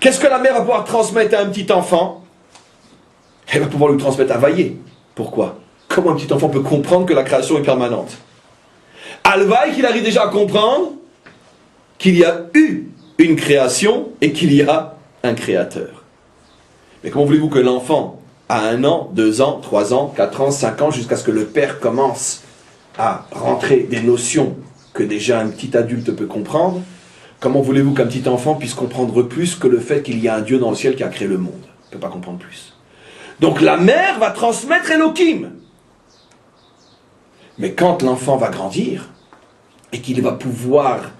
Qu'est-ce que la mère va pouvoir transmettre à un petit enfant? Elle va pouvoir lui transmettre Havaïe. Pourquoi? Comment un petit enfant peut comprendre que la création est permanente? Alvaï qu'il arrive déjà à comprendre qu'il y a eu une création et qu'il y a un créateur. Mais comment voulez-vous que l'enfant, à 1 an, 2 ans, 3 ans, 4 ans, 5 ans, jusqu'à ce que le père commence à rentrer des notions que déjà un petit adulte peut comprendre, comment voulez-vous qu'un petit enfant puisse comprendre plus que le fait qu'il y a un Dieu dans le ciel qui a créé le monde? Il ne peut pas comprendre plus. Donc la mère va transmettre Elohim. Mais quand l'enfant va grandir, et qu'il va pouvoir,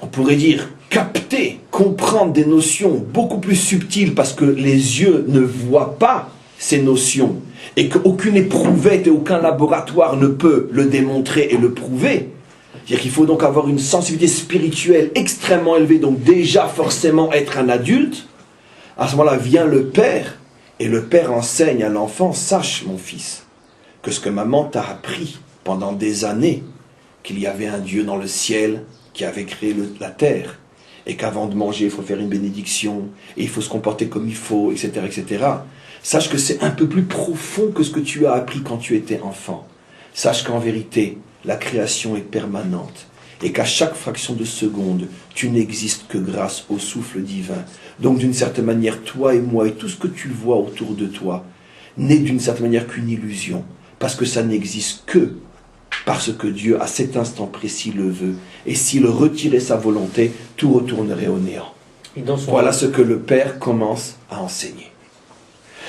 on pourrait dire, capter, comprendre des notions beaucoup plus subtiles, parce que les yeux ne voient pas ces notions, et qu'aucune éprouvette et aucun laboratoire ne peut le démontrer et le prouver. C'est-à-dire qu'il faut donc avoir une sensibilité spirituelle extrêmement élevée, donc déjà forcément être un adulte. À ce moment-là vient le père, et le père enseigne à l'enfant: sache mon fils, que ce que maman t'a appris pendant des années, qu'il y avait un Dieu dans le ciel qui avait créé la terre, et qu'avant de manger, il faut faire une bénédiction, et il faut se comporter comme il faut, etc., etc. Sache que c'est un peu plus profond que ce que tu as appris quand tu étais enfant. Sache qu'en vérité, la création est permanente, et qu'à chaque fraction de seconde, tu n'existes que grâce au souffle divin. Donc d'une certaine manière, toi et moi, et tout ce que tu vois autour de toi, n'est d'une certaine manière qu'une illusion, parce que ça n'existe que parce que Dieu, à cet instant précis, le veut. Et s'il retirait sa volonté, tout retournerait au néant. Voilà ce que le Père commence à enseigner.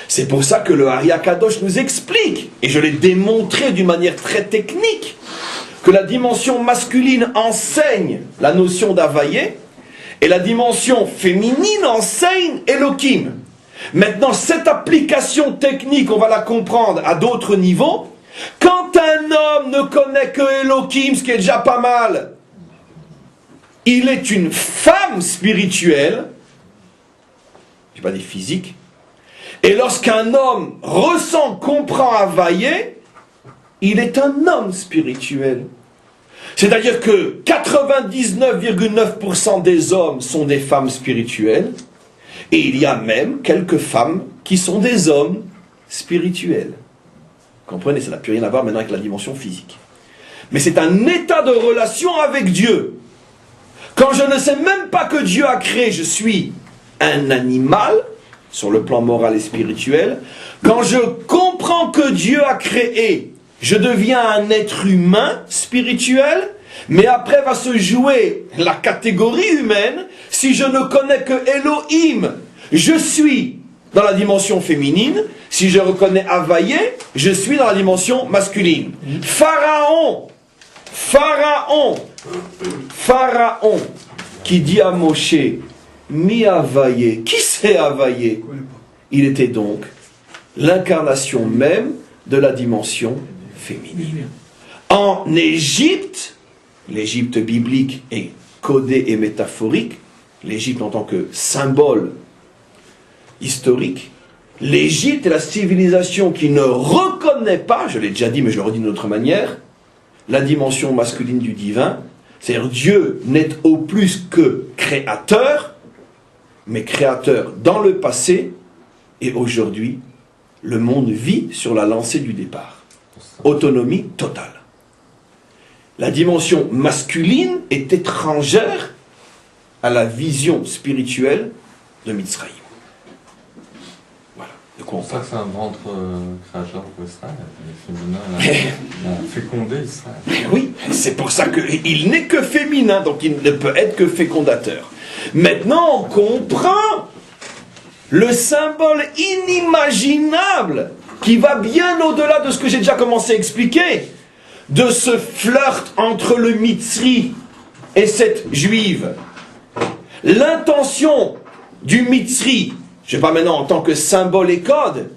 C'est pour ça que le Ari Akadosh nous explique, et je l'ai démontré d'une manière très technique, que la dimension masculine enseigne la notion d'Havaïe, et la dimension féminine enseigne Elohim. Maintenant, cette application technique, on va la comprendre à d'autres niveaux. Quand un homme ne connaît que Elohim, ce qui est déjà pas mal, il est une femme spirituelle, je n'ai pas dit physique, et lorsqu'un homme ressent, comprend Havaïe, il est un homme spirituel. C'est-à-dire que 99,9% des hommes sont des femmes spirituelles, et il y a même quelques femmes qui sont des hommes spirituels. Comprenez, ça n'a plus rien à voir maintenant avec la dimension physique. Mais c'est un état de relation avec Dieu. Quand je ne sais même pas que Dieu a créé, je suis un animal, sur le plan moral et spirituel. Quand je comprends que Dieu a créé, je deviens un être humain spirituel, mais après va se jouer la catégorie humaine. Si je ne connais que Elohim, je suis dans la dimension féminine. Si je reconnais Havaïe, je suis dans la dimension masculine. Pharaon, qui dit à Moshe, mi Havaïe, qui c'est Havaïe? Il était donc l'incarnation même de la dimension féminine. En Égypte, l'Égypte biblique est codée et métaphorique, l'Égypte en tant que symbole historique, l'Égypte est la civilisation qui ne reconnaît pas, je l'ai déjà dit mais je le redis d'une autre manière, la dimension masculine du divin, c'est-à-dire Dieu n'est au plus que créateur, mais créateur dans le passé, et aujourd'hui, le monde vit sur la lancée du départ. Autonomie totale. La dimension masculine est étrangère à la vision spirituelle de Mitzrayim. Voilà. De quoi on C'est pour ça que c'est un ventre créateur pour Israël. Le féminin a fécondé Israël. Oui, c'est pour ça qu'il n'est que féminin, donc il ne peut être que fécondateur. Maintenant, on comprend le symbole inimaginable qui va bien au-delà de ce que j'ai déjà commencé à expliquer, de ce flirt entre le Mitzri et cette juive. L'intention du Mitzri, je ne sais pas maintenant en tant que symbole et code,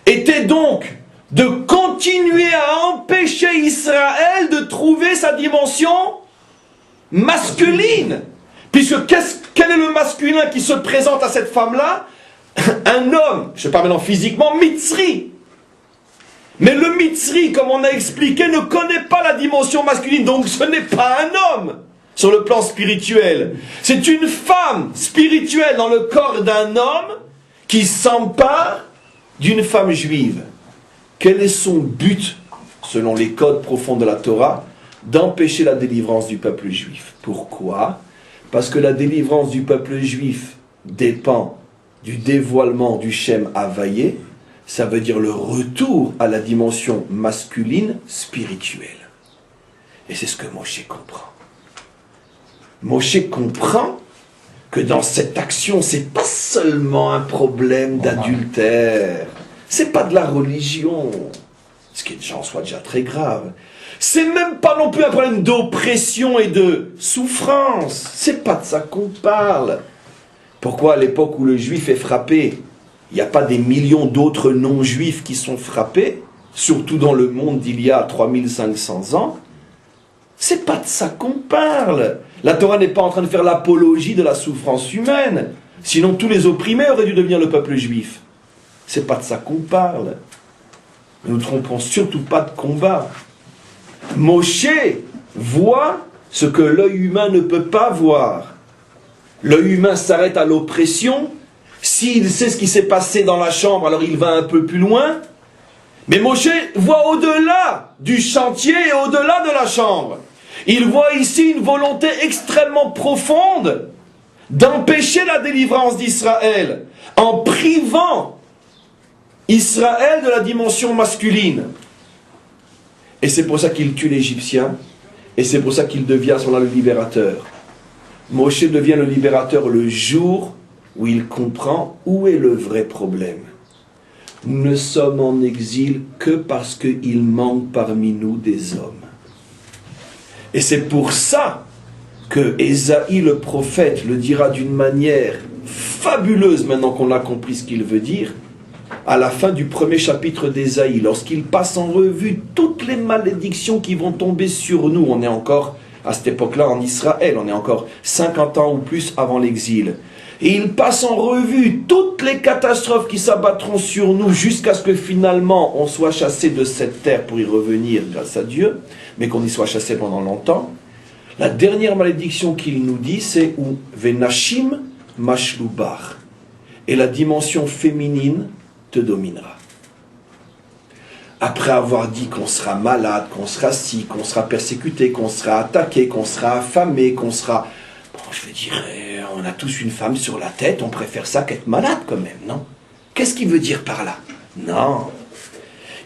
était donc de continuer à empêcher Israël de trouver sa dimension masculine. Puisque quel est le masculin qui se présente à cette femme-là? Un homme, je ne sais pas maintenant physiquement, Mitzri. Mais le Mitzri, comme on a expliqué, ne connaît pas la dimension masculine, donc ce n'est pas un homme. sur le plan spirituel. C'est une femme spirituelle dans le corps d'un homme qui s'empare d'une femme juive. Quel est son but, selon les codes profonds de la Torah? D'empêcher la délivrance du peuple juif. Pourquoi? Parce que la délivrance du peuple juif dépend du dévoilement du Shem Havayé. Ça veut dire le retour à la dimension masculine spirituelle. Et c'est ce que Moshe comprend. Moshe comprend que dans cette action, c'est pas seulement un problème d'adultère. C'est pas de la religion. Ce qui est déjà en soi déjà très grave. C'est même pas non plus un problème d'oppression et de souffrance. C'est pas de ça qu'on parle. Pourquoi à l'époque où le juif est frappé, il n'y a pas des millions d'autres non-juifs qui sont frappés, surtout dans le monde d'il y a 3500 ans? C'est pas de ça qu'on parle. La Torah n'est pas en train de faire l'apologie de la souffrance humaine. Sinon tous les opprimés auraient dû devenir le peuple juif. C'est pas de ça qu'on parle. Ne nous trompons surtout pas de combat. Moshe voit ce que l'œil humain ne peut pas voir. L'œil humain s'arrête à l'oppression. S'il sait ce qui s'est passé dans la chambre, alors il va un peu plus loin. Mais Moshe voit au-delà du chantier et au-delà de la chambre. Il voit ici une volonté extrêmement profonde d'empêcher la délivrance d'Israël en privant Israël de la dimension masculine. Et c'est pour ça qu'il tue l'Égyptien, et c'est pour ça qu'il devient à ce moment-là le libérateur. Moshe devient le libérateur le jour où il comprend où est le vrai problème. Nous ne sommes en exil que parce qu'il manque parmi nous des hommes. Et c'est pour ça que Ésaïe le prophète le dira d'une manière fabuleuse maintenant qu'on a compris ce qu'il veut dire. À la fin du premier chapitre d'Ésaïe, lorsqu'il passe en revue toutes les malédictions qui vont tomber sur nous, on est encore à cette époque-là en Israël, on est encore 50 ans ou plus avant l'exil. Et il passe en revue toutes les catastrophes qui s'abattront sur nous jusqu'à ce que finalement on soit chassé de cette terre pour y revenir grâce à Dieu, mais qu'on y soit chassé pendant longtemps. La dernière malédiction qu'il nous dit, c'est « ou venashim mashlubar » et la dimension féminine te dominera. Après avoir dit qu'on sera malade, qu'on sera ci, qu'on sera persécuté, qu'on sera attaqué, qu'on sera affamé, qu'on sera... Bon, je veux dire, on a tous une femme sur la tête, on préfère ça qu'être malade quand même, non? Qu'est-ce qu'il veut dire par là? Non.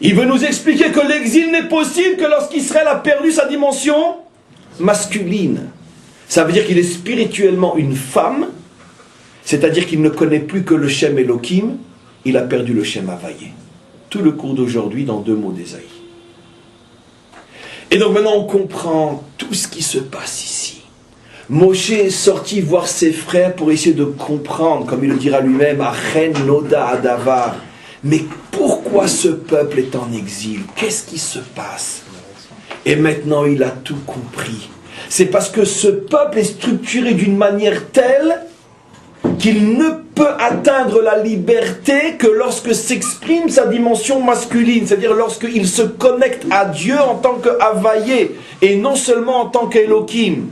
Il veut nous expliquer que l'exil n'est possible que lorsqu'Israël a perdu sa dimension masculine. Ça veut dire qu'il est spirituellement une femme, c'est-à-dire qu'il ne connaît plus que le Shem Elohim, il a perdu le Shem Havayé. Tout le cours d'aujourd'hui dans 2 mots d'Ésaïe. Et donc maintenant on comprend tout ce qui se passe ici. Moshe est sorti voir ses frères pour essayer de comprendre, comme il le dira lui-même, Achen Noda Adavar. Mais pourquoi ce peuple est en exil? Qu'est-ce qui se passe? Et maintenant il a tout compris. C'est parce que ce peuple est structuré d'une manière telle qu'il ne peut atteindre la liberté que lorsque s'exprime sa dimension masculine, c'est-à-dire lorsqu'il se connecte à Dieu en tant qu'Havayé et non seulement en tant qu'Elohim.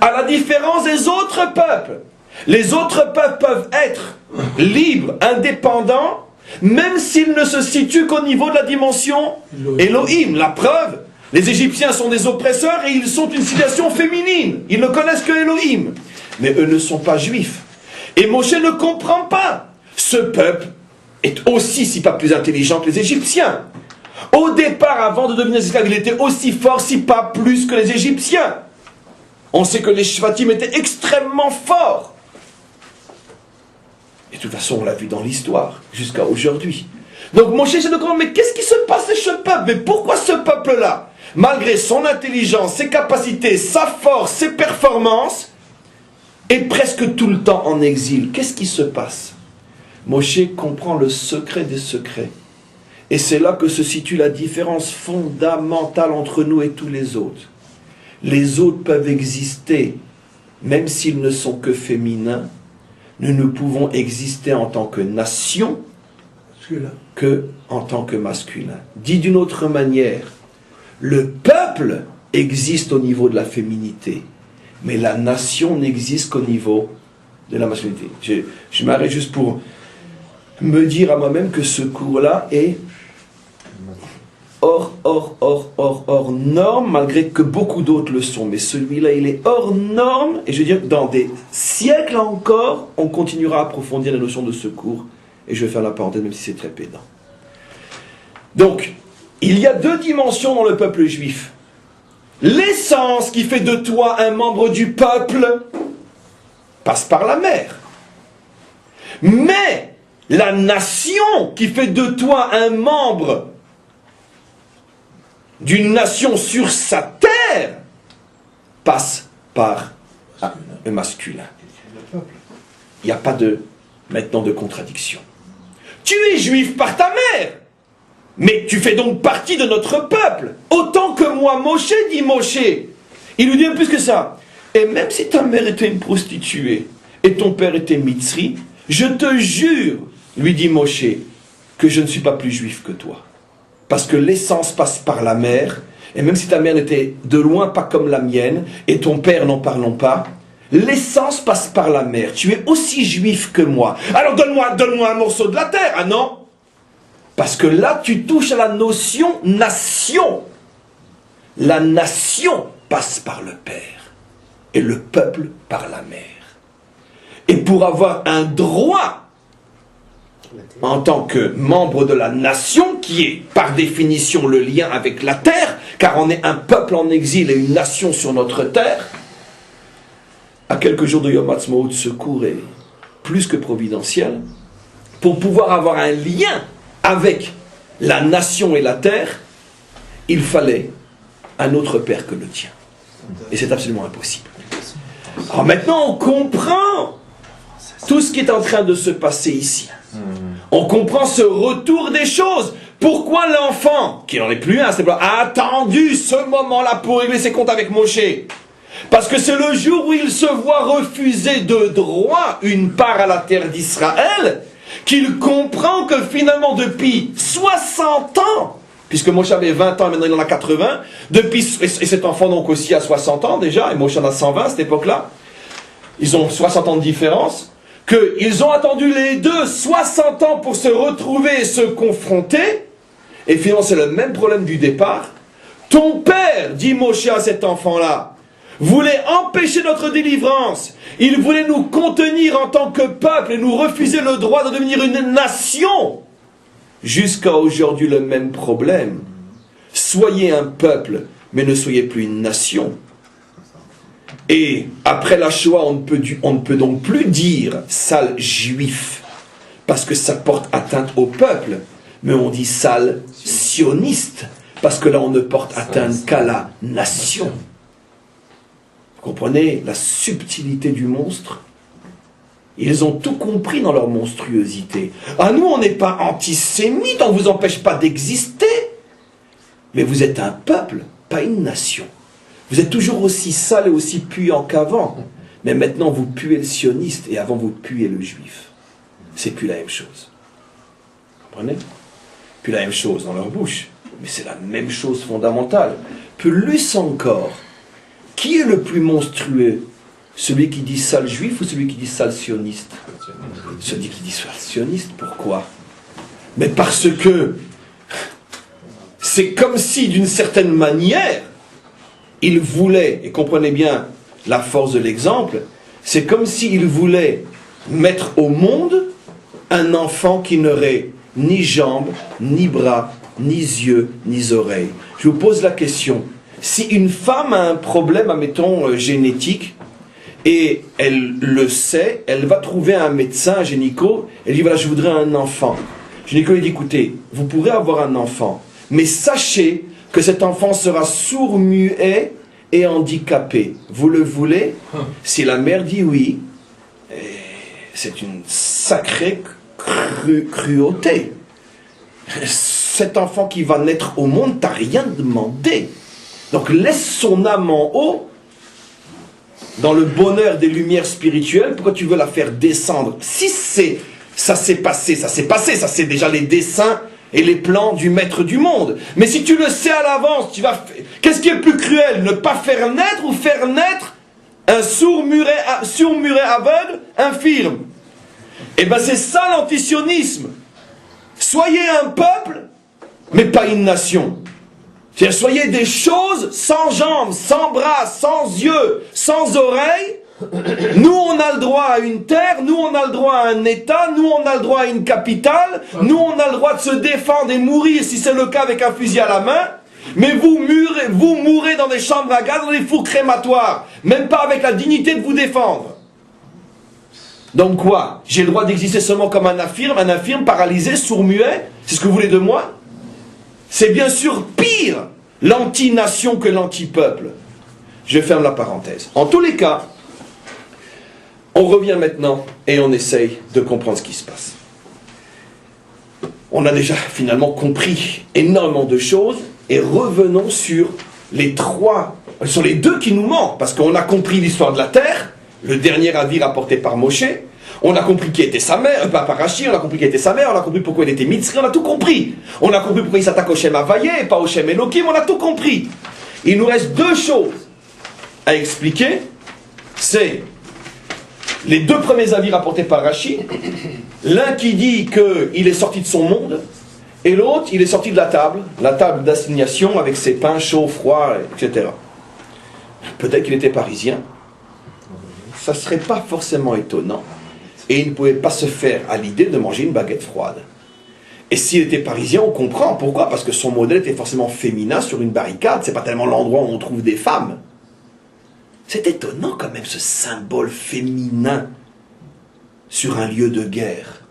À la différence des autres peuples, les autres peuples peuvent être libres, indépendants, même s'ils ne se situent qu'au niveau de la dimension Elohim. La preuve, les Égyptiens sont des oppresseurs et ils sont une situation féminine. Ils ne connaissent que Elohim. Mais eux ne sont pas juifs. Et Moshe ne comprend pas. Ce peuple est aussi, si pas plus intelligent que les Égyptiens. Au départ, avant de devenir esclave, il était aussi fort, si pas plus que les Égyptiens. On sait que les Shvatim étaient extrêmement forts. Et de toute façon, on l'a vu dans l'histoire, jusqu'à aujourd'hui. Donc Moshe essaie de comprendre, mais qu'est-ce qui se passe avec ce peuple? Mais pourquoi ce peuple-là, malgré son intelligence, ses capacités, sa force, ses performances, est presque tout le temps en exil? Qu'est-ce qui se passe? Moshe comprend le secret des secrets. Et c'est là que se situe la différence fondamentale entre nous et tous les autres. Les autres peuvent exister, même s'ils ne sont que féminins. Nous ne pouvons exister en tant que nation que en tant que masculin. Dit d'une autre manière, le peuple existe au niveau de la féminité, Mais la nation n'existe qu'au niveau de la masculinité. Je m'arrête juste pour me dire à moi-même que ce cours-là est hors norme, malgré que beaucoup d'autres le sont. Mais celui-là, il est hors norme. Et je veux dire, dans des siècles encore, on continuera à approfondir la notion de secours. Et je vais faire la parenthèse, même si c'est très pédant. Donc, il y a deux dimensions dans le peuple juif. L'essence qui fait de toi un membre du peuple passe par la mère. Mais la nation qui fait de toi un membre d'une nation sur sa terre passe par un masculin. Il n'y a pas maintenant de contradiction. Tu es juif par ta mère, mais tu fais donc partie de notre peuple, autant que moi, Moshe, dit Moshe. Il lui dit un plus que ça. Et même si ta mère était une prostituée et ton père était Mitzri, je te jure, lui dit Moshe, que je ne suis pas plus juif que toi. Parce que l'essence passe par la mère, et même si ta mère n'était de loin pas comme la mienne, et ton père n'en parlons pas, l'essence passe par la mère. Tu es aussi juif que moi. Alors donne-moi un morceau de la terre, ah non? Parce que là, tu touches à la notion nation. La nation passe par le père, et le peuple par la mère. Et pour avoir un droit en tant que membre de la nation, qui est par définition le lien avec la terre, car on est un peuple en exil et une nation sur notre terre, à quelques jours de Yom Ha'atzmaut, ce cours est plus que providentiel. Pour pouvoir avoir un lien avec la nation et la terre, il fallait un autre père que le tien. Et c'est absolument impossible. Alors maintenant, on comprend tout ce qui est en train de se passer ici. On comprend ce retour des choses. Pourquoi l'enfant, qui n'en est plus un, a attendu ce moment-là pour régler ses comptes avec Moshe? Parce que c'est le jour où il se voit refuser de droit une part à la terre d'Israël qu'il comprend que finalement depuis 60 ans, puisque Moshe avait 20 ans et maintenant il en a 80, et cet enfant donc aussi a 60 ans déjà, et Moshe en a 120 à cette époque-là, ils ont 60 ans de différence, qu'ils ont attendu les deux 60 ans pour se retrouver et se confronter, et finalement c'est le même problème du départ. Ton père, dit Moshe à cet enfant-là, voulait empêcher notre délivrance, il voulait nous contenir en tant que peuple et nous refuser le droit de devenir une nation. Jusqu'à aujourd'hui le même problème. Soyez un peuple, mais ne soyez plus une nation. Et après la Shoah, on ne peut donc plus dire sale juif, parce que ça porte atteinte au peuple, mais on dit sale sioniste, parce que là on ne porte atteinte qu'à la nation. Vous comprenez la subtilité du monstre? Ils ont tout compris dans leur monstruosité. Ah, nous on n'est pas antisémites, on ne vous empêche pas d'exister, mais vous êtes un peuple, pas une nation. Vous êtes toujours aussi sale et aussi puant qu'avant. Mais maintenant, vous puez le sioniste et avant, vous puez le juif. C'est plus la même chose. Vous comprenez? Plus la même chose dans leur bouche. Mais c'est la même chose fondamentale. Plus encore, qui est le plus monstrueux? Celui qui dit sale juif ou celui qui dit sale sioniste? Celui qui dit sale sioniste. Pourquoi? Mais parce que c'est comme si, d'une certaine manière, il voulait, et comprenez bien la force de l'exemple, c'est comme s'il voulait mettre au monde un enfant qui n'aurait ni jambes, ni bras, ni yeux, ni oreilles. Je vous pose la question, si une femme a un problème, admettons, génétique, et elle le sait, elle va trouver un médecin, un gynéco, elle dit voilà, je voudrais un enfant. Le gynéco lui dit écoutez, vous pourrez avoir un enfant, mais sachez que cet enfant sera sourd, muet et handicapé. Vous le voulez? Si la mère dit oui, c'est une sacrée cruauté. Cet enfant qui va naître au monde, t'as rien demandé. Donc laisse son âme en haut, dans le bonheur des lumières spirituelles. Pourquoi tu veux la faire descendre? Si ça s'est passé, ça c'est déjà les desseins et les plans du maître du monde. Mais si tu le sais à l'avance, qu'est-ce qui est plus cruel? Ne pas faire naître ou faire naître Un sourd-muet aveugle, infirme. Et bien c'est ça l'antisionisme. Soyez un peuple, mais pas une nation. C'est-à-dire, soyez des choses sans jambes, sans bras, sans yeux, sans oreilles. Nous, on a le droit à une terre, nous, on a le droit à un État, nous, on a le droit à une capitale, nous, on a le droit de se défendre et mourir, si c'est le cas, avec un fusil à la main. Mais vous mourrez dans des chambres à gaz, dans des fours crématoires, même pas avec la dignité de vous défendre. Donc quoi? J'ai le droit d'exister seulement comme un infirme paralysé, sourd-muet? C'est ce que vous voulez de moi? C'est bien sûr pire l'anti-nation que l'anti-peuple. Je ferme la parenthèse. En tous les cas, on revient maintenant et on essaye de comprendre ce qui se passe. On a déjà finalement compris énormément de choses et revenons sur les deux qui nous manquent, parce qu'on a compris l'histoire de la terre, le dernier avis rapporté par Moshe, on a compris qui était sa mère, par Rashi, on a compris qui était sa mère, on a compris pourquoi il était Mitzri, on a tout compris. On a compris pourquoi il s'attaque au Shem Havaye et pas au Shem Elohim, on a tout compris. Il nous reste deux choses à expliquer, c'est les deux premiers avis rapportés par Rashi, l'un qui dit qu'il est sorti de son monde, et l'autre, il est sorti de la table d'assignation avec ses pains chauds, froids, etc. Peut-être qu'il était parisien, ça ne serait pas forcément étonnant, et il ne pouvait pas se faire à l'idée de manger une baguette froide. Et s'il était parisien, on comprend pourquoi, parce que son modèle était forcément féminin sur une barricade, c'est pas tellement l'endroit où on trouve des femmes. C'est étonnant quand même ce symbole féminin sur un lieu de guerre.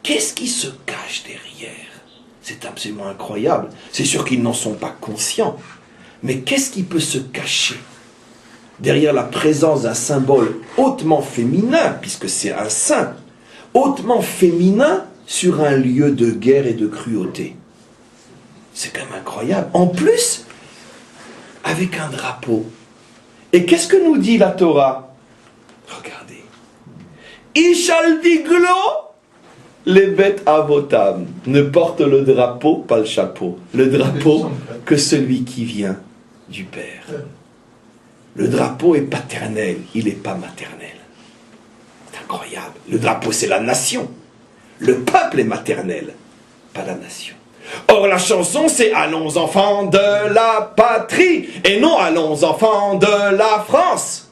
Qu'est-ce qui se cache derrière? C'est absolument incroyable. C'est sûr qu'ils n'en sont pas conscients. Mais qu'est-ce qui peut se cacher derrière la présence d'un symbole hautement féminin, puisque c'est un saint, hautement féminin sur un lieu de guerre et de cruauté? C'est quand même incroyable. En plus, avec un drapeau. Et qu'est-ce que nous dit la Torah? Regardez. Ishal diglo les bêtes avotam. Ne porte le drapeau, pas le chapeau. Le drapeau que celui qui vient du Père. Le drapeau est paternel, il n'est pas maternel. C'est incroyable. Le drapeau, c'est la nation. Le peuple est maternel, pas la nation. Or, la chanson, c'est « Allons enfants de la patrie » et non « Allons enfants de la France »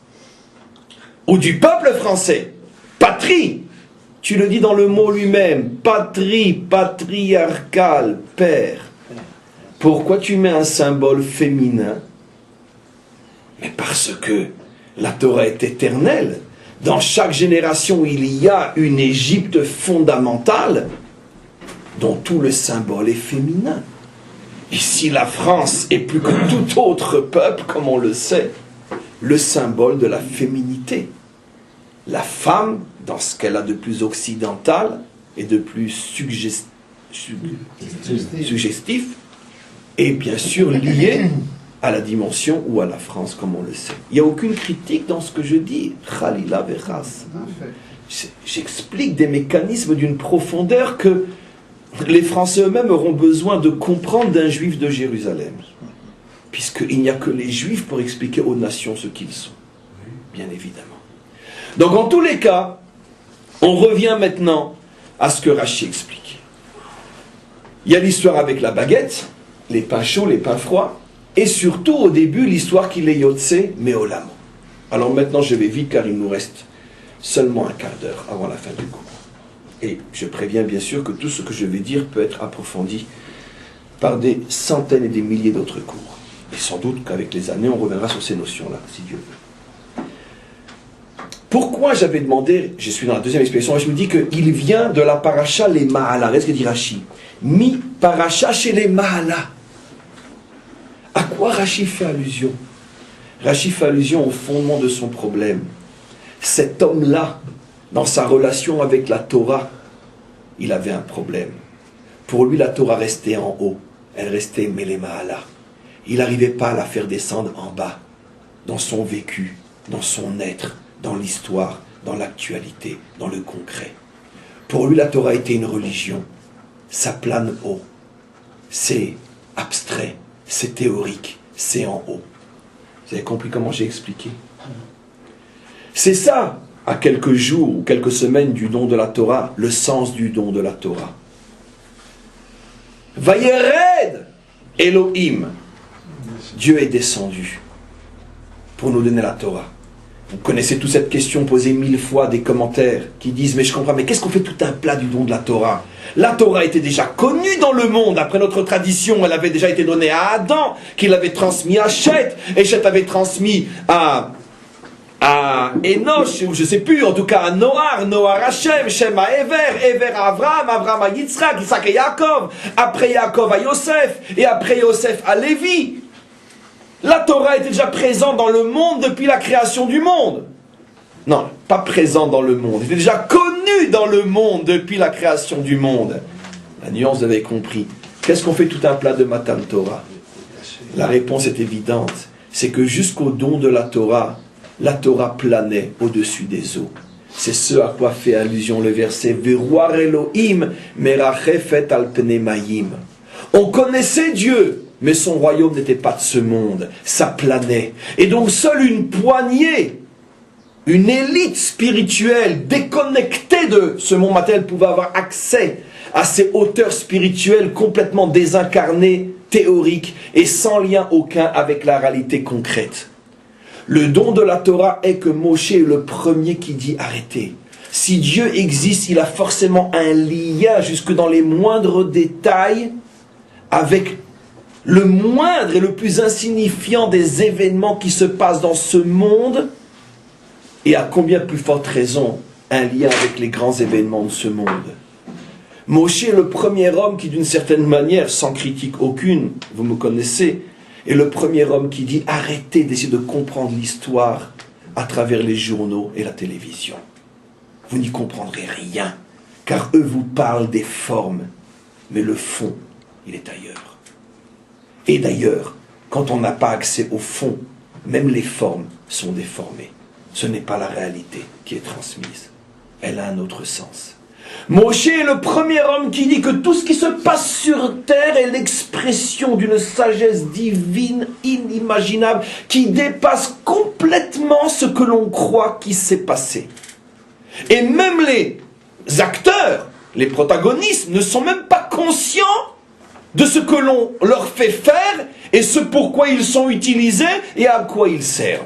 ou du peuple français. Patrie, tu le dis dans le mot lui-même, patrie, patriarcal, père. Pourquoi tu mets un symbole féminin? Mais parce que la Torah est éternelle. Dans chaque génération, il y a une Égypte fondamentale dont tout le symbole est féminin. Et si la France est plus que tout autre peuple, comme on le sait, le symbole de la féminité. La femme, dans ce qu'elle a de plus occidental et de plus suggestif, est bien sûr liée à la dimension ou à la France, comme on le sait. Il n'y a aucune critique dans ce que je dis. Khalila Veras. J'explique des mécanismes d'une profondeur que les Français eux-mêmes auront besoin de comprendre d'un juif de Jérusalem. Puisqu'il n'y a que les juifs pour expliquer aux nations ce qu'ils sont. Bien évidemment. Donc en tous les cas, on revient maintenant à ce que Rashi explique. Il y a l'histoire avec la baguette, les pains chauds, les pains froids, et surtout au début l'histoire qu'il est Yotse Meolam. Alors maintenant je vais vite car il nous reste seulement un quart d'heure avant la fin du cours. Et je préviens bien sûr que tout ce que je vais dire peut être approfondi par des centaines et des milliers d'autres cours. Et sans doute qu'avec les années on reviendra sur ces notions-là, si Dieu veut. Pourquoi j'avais demandé, je suis dans la deuxième expression, et je me dis qu'il vient de la paracha les Mahala. Regardez ce que dit Rashi. Mi paracha chez les Mahala. À quoi Rashi fait allusion? Rashi fait allusion au fondement de son problème. Cet homme-là, dans sa relation avec la Torah, il avait un problème. Pour lui, la Torah restait en haut. Elle restait Mele Mahala. Il n'arrivait pas à la faire descendre en bas, dans son vécu, dans son être, dans l'histoire, dans l'actualité, dans le concret. Pour lui, la Torah était une religion. Ça plane haut. C'est abstrait, c'est théorique, c'est en haut. Vous avez compris comment j'ai expliqué? C'est ça, à quelques jours ou quelques semaines du don de la Torah, le sens du don de la Torah. Vayered Elohim. Dieu est descendu pour nous donner la Torah. Vous connaissez toute cette question posée 1000 fois, des commentaires qui disent « Mais je comprends, mais qu'est-ce qu'on fait tout un plat du don de la Torah ?» La Torah était déjà connue dans le monde. Après notre tradition, elle avait déjà été donnée à Adam, qu'il avait transmis à Chet, et Chet avait transmis à Enoch, ou je ne sais plus, en tout cas à Noar, Noar à Shem, Shem à Ever, Ever à Abraham, Abraham à Yitzhak, Yitzhak à Yaakov, après Yaakov à Yosef, et après Yosef à Lévi. La Torah était déjà présente dans le monde depuis la création du monde. Non, pas présente dans le monde. Elle était déjà connue dans le monde depuis la création du monde. La nuance, vous avez compris. Qu'est-ce qu'on fait tout un plat de Matan Torah? La réponse est évidente. C'est que jusqu'au don de la Torah planait au-dessus des eaux. C'est ce à quoi fait allusion le verset « Veroar Elohim merachefet al pnei mayim ». On connaissait Dieu, mais son royaume n'était pas de ce monde, ça planait. Et donc seule une poignée, une élite spirituelle déconnectée de ce monde matériel pouvait avoir accès à ces hauteurs spirituelles complètement désincarnées, théoriques et sans lien aucun avec la réalité concrète. Le don de la Torah est que Moshe est le premier qui dit arrêtez. Si Dieu existe, il a forcément un lien jusque dans les moindres détails avec le moindre et le plus insignifiant des événements qui se passent dans ce monde, et à combien plus forte raison un lien avec les grands événements de ce monde. Moshe est le premier homme qui, d'une certaine manière, sans critique aucune, vous me connaissez, est le premier homme qui dit arrêtez d'essayer de comprendre l'histoire à travers les journaux et la télévision. Vous n'y comprendrez rien, car eux vous parlent des formes, mais le fond, il est ailleurs. Et d'ailleurs, quand on n'a pas accès au fond, même les formes sont déformées. Ce n'est pas la réalité qui est transmise. Elle a un autre sens. Moshe est le premier homme qui dit que tout ce qui se passe sur terre est l'expression d'une sagesse divine inimaginable qui dépasse complètement ce que l'on croit qui s'est passé. Et même les acteurs, les protagonistes, ne sont même pas conscients de ce que l'on leur fait faire et ce pourquoi ils sont utilisés et à quoi ils servent.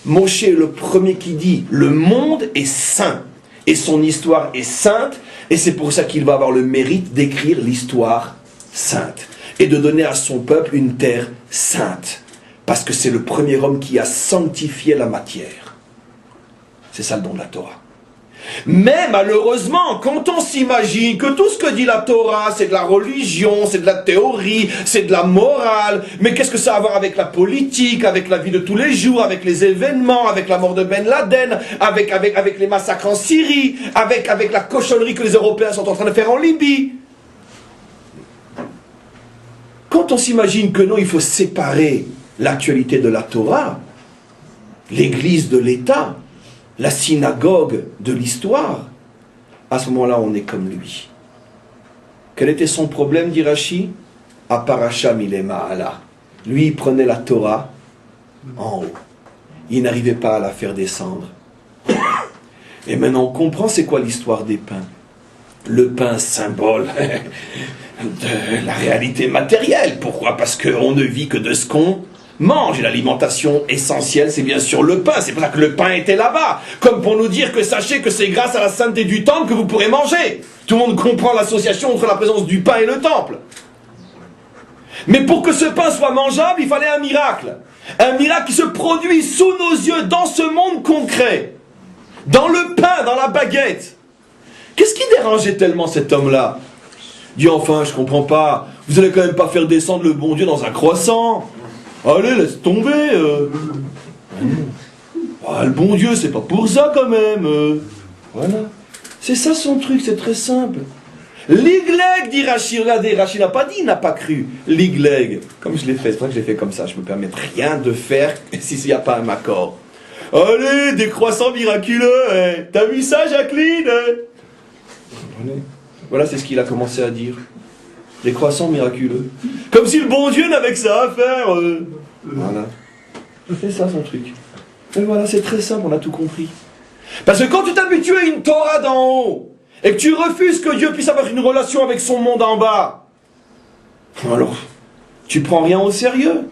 Moshe est le premier qui dit le monde est saint et son histoire est sainte et c'est pour ça qu'il va avoir le mérite d'écrire l'histoire sainte et de donner à son peuple une terre sainte parce que c'est le premier homme qui a sanctifié la matière. C'est ça le don de la Torah. Mais malheureusement, quand on s'imagine que tout ce que dit la Torah, c'est de la religion, c'est de la théorie, c'est de la morale, mais qu'est-ce que ça a à voir avec la politique, avec la vie de tous les jours, avec les événements, avec la mort de Ben Laden, avec les massacres en Syrie, avec la cochonnerie que les Européens sont en train de faire en Libye. Quand on s'imagine que non, il faut séparer l'actualité de la Torah, l'Église de l'État, la synagogue de l'histoire, à ce moment-là, on est comme lui. Quel était son problème, dit Rashi? Aparasha milema ala. Lui, il prenait la Torah en haut. Il n'arrivait pas à la faire descendre. Et maintenant, on comprend c'est quoi l'histoire des pains. Le pain, symbole de la réalité matérielle. Pourquoi? Parce qu'on ne vit que de ce qu'on mange. Et l'alimentation essentielle, c'est bien sûr le pain. C'est pour ça que le pain était là-bas. Comme pour nous dire que sachez que c'est grâce à la sainteté du temple que vous pourrez manger. Tout le monde comprend l'association entre la présence du pain et le temple. Mais pour que ce pain soit mangeable, il fallait un miracle. Un miracle qui se produit sous nos yeux, dans ce monde concret. Dans le pain, dans la baguette. Qu'est-ce qui dérangeait tellement cet homme-là? Il dit enfin, je comprends pas. Vous allez quand même pas faire descendre le bon Dieu dans un croissant. Allez, laisse tomber. Le bon Dieu, c'est pas pour ça quand même. Voilà. C'est ça son truc, c'est très simple. L'Igleg, dit Rashi. Regardez, Rashi n'a pas dit, il n'a pas cru. L'Igleg. Comme je l'ai fait, c'est vrai que je l'ai fait comme ça. Je me permets rien de faire s'il n'y a pas un accord. Allez, des croissants miraculeux. T'as vu ça, Jacqueline? Voilà, c'est ce qu'il a commencé à dire. Des croissants miraculeux. Comme si le bon Dieu n'avait que ça à faire. Voilà. C'est ça son truc. Et voilà, c'est très simple, on a tout compris. Parce que quand tu t'habitues à une Torah d'en haut, et que tu refuses que Dieu puisse avoir une relation avec son monde en bas, alors, tu prends rien au sérieux.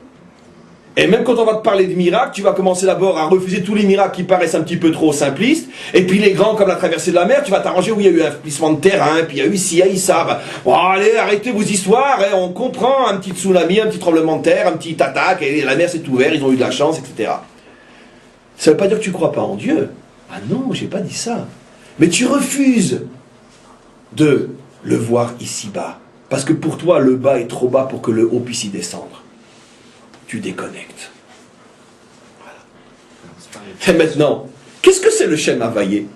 Et même quand on va te parler de miracles, tu vas commencer d'abord à refuser tous les miracles qui paraissent un petit peu trop simplistes, et puis les grands comme la traversée de la mer, tu vas t'arranger où il y a eu un plissement de terrain, puis il y a eu ci, il y a eu ça. Bon, allez, arrêtez vos histoires, hein, on comprend un petit tsunami, un petit tremblement de terre, un petit attaque, et la mer s'est ouverte, ils ont eu de la chance, etc. Ça ne veut pas dire que tu ne crois pas en Dieu. Ah non, j'ai pas dit ça. Mais tu refuses de le voir ici-bas. Parce que pour toi, le bas est trop bas pour que le haut puisse y descendre. Tu déconnectes. Voilà. Et maintenant, qu'est-ce que c'est le Shem Havayé?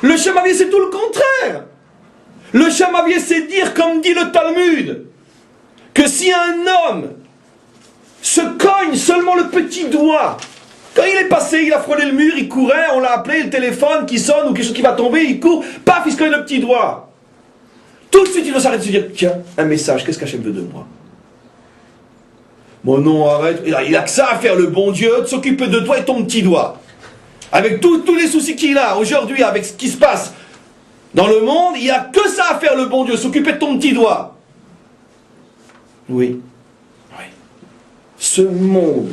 Le Shem Havayé, c'est tout le contraire. Le Shem Havayé, c'est dire, comme dit le Talmud, que si un homme se cogne seulement le petit doigt, quand il est passé, il a frôlé le mur, il courait, on l'a appelé, le téléphone qui sonne ou quelque chose qui va tomber, il court, paf, il se cogne le petit doigt. Tout de suite, il doit s'arrêter de se dire, tiens, un message, qu'est-ce qu'Hachem veut de moi? Bon non, arrête, il a que ça à faire, le bon Dieu, de s'occuper de toi et ton petit doigt. Avec tous les soucis qu'il a aujourd'hui, avec ce qui se passe dans le monde, il n'y a que ça à faire, le bon Dieu, s'occuper de ton petit doigt. Oui. Oui. Ce monde,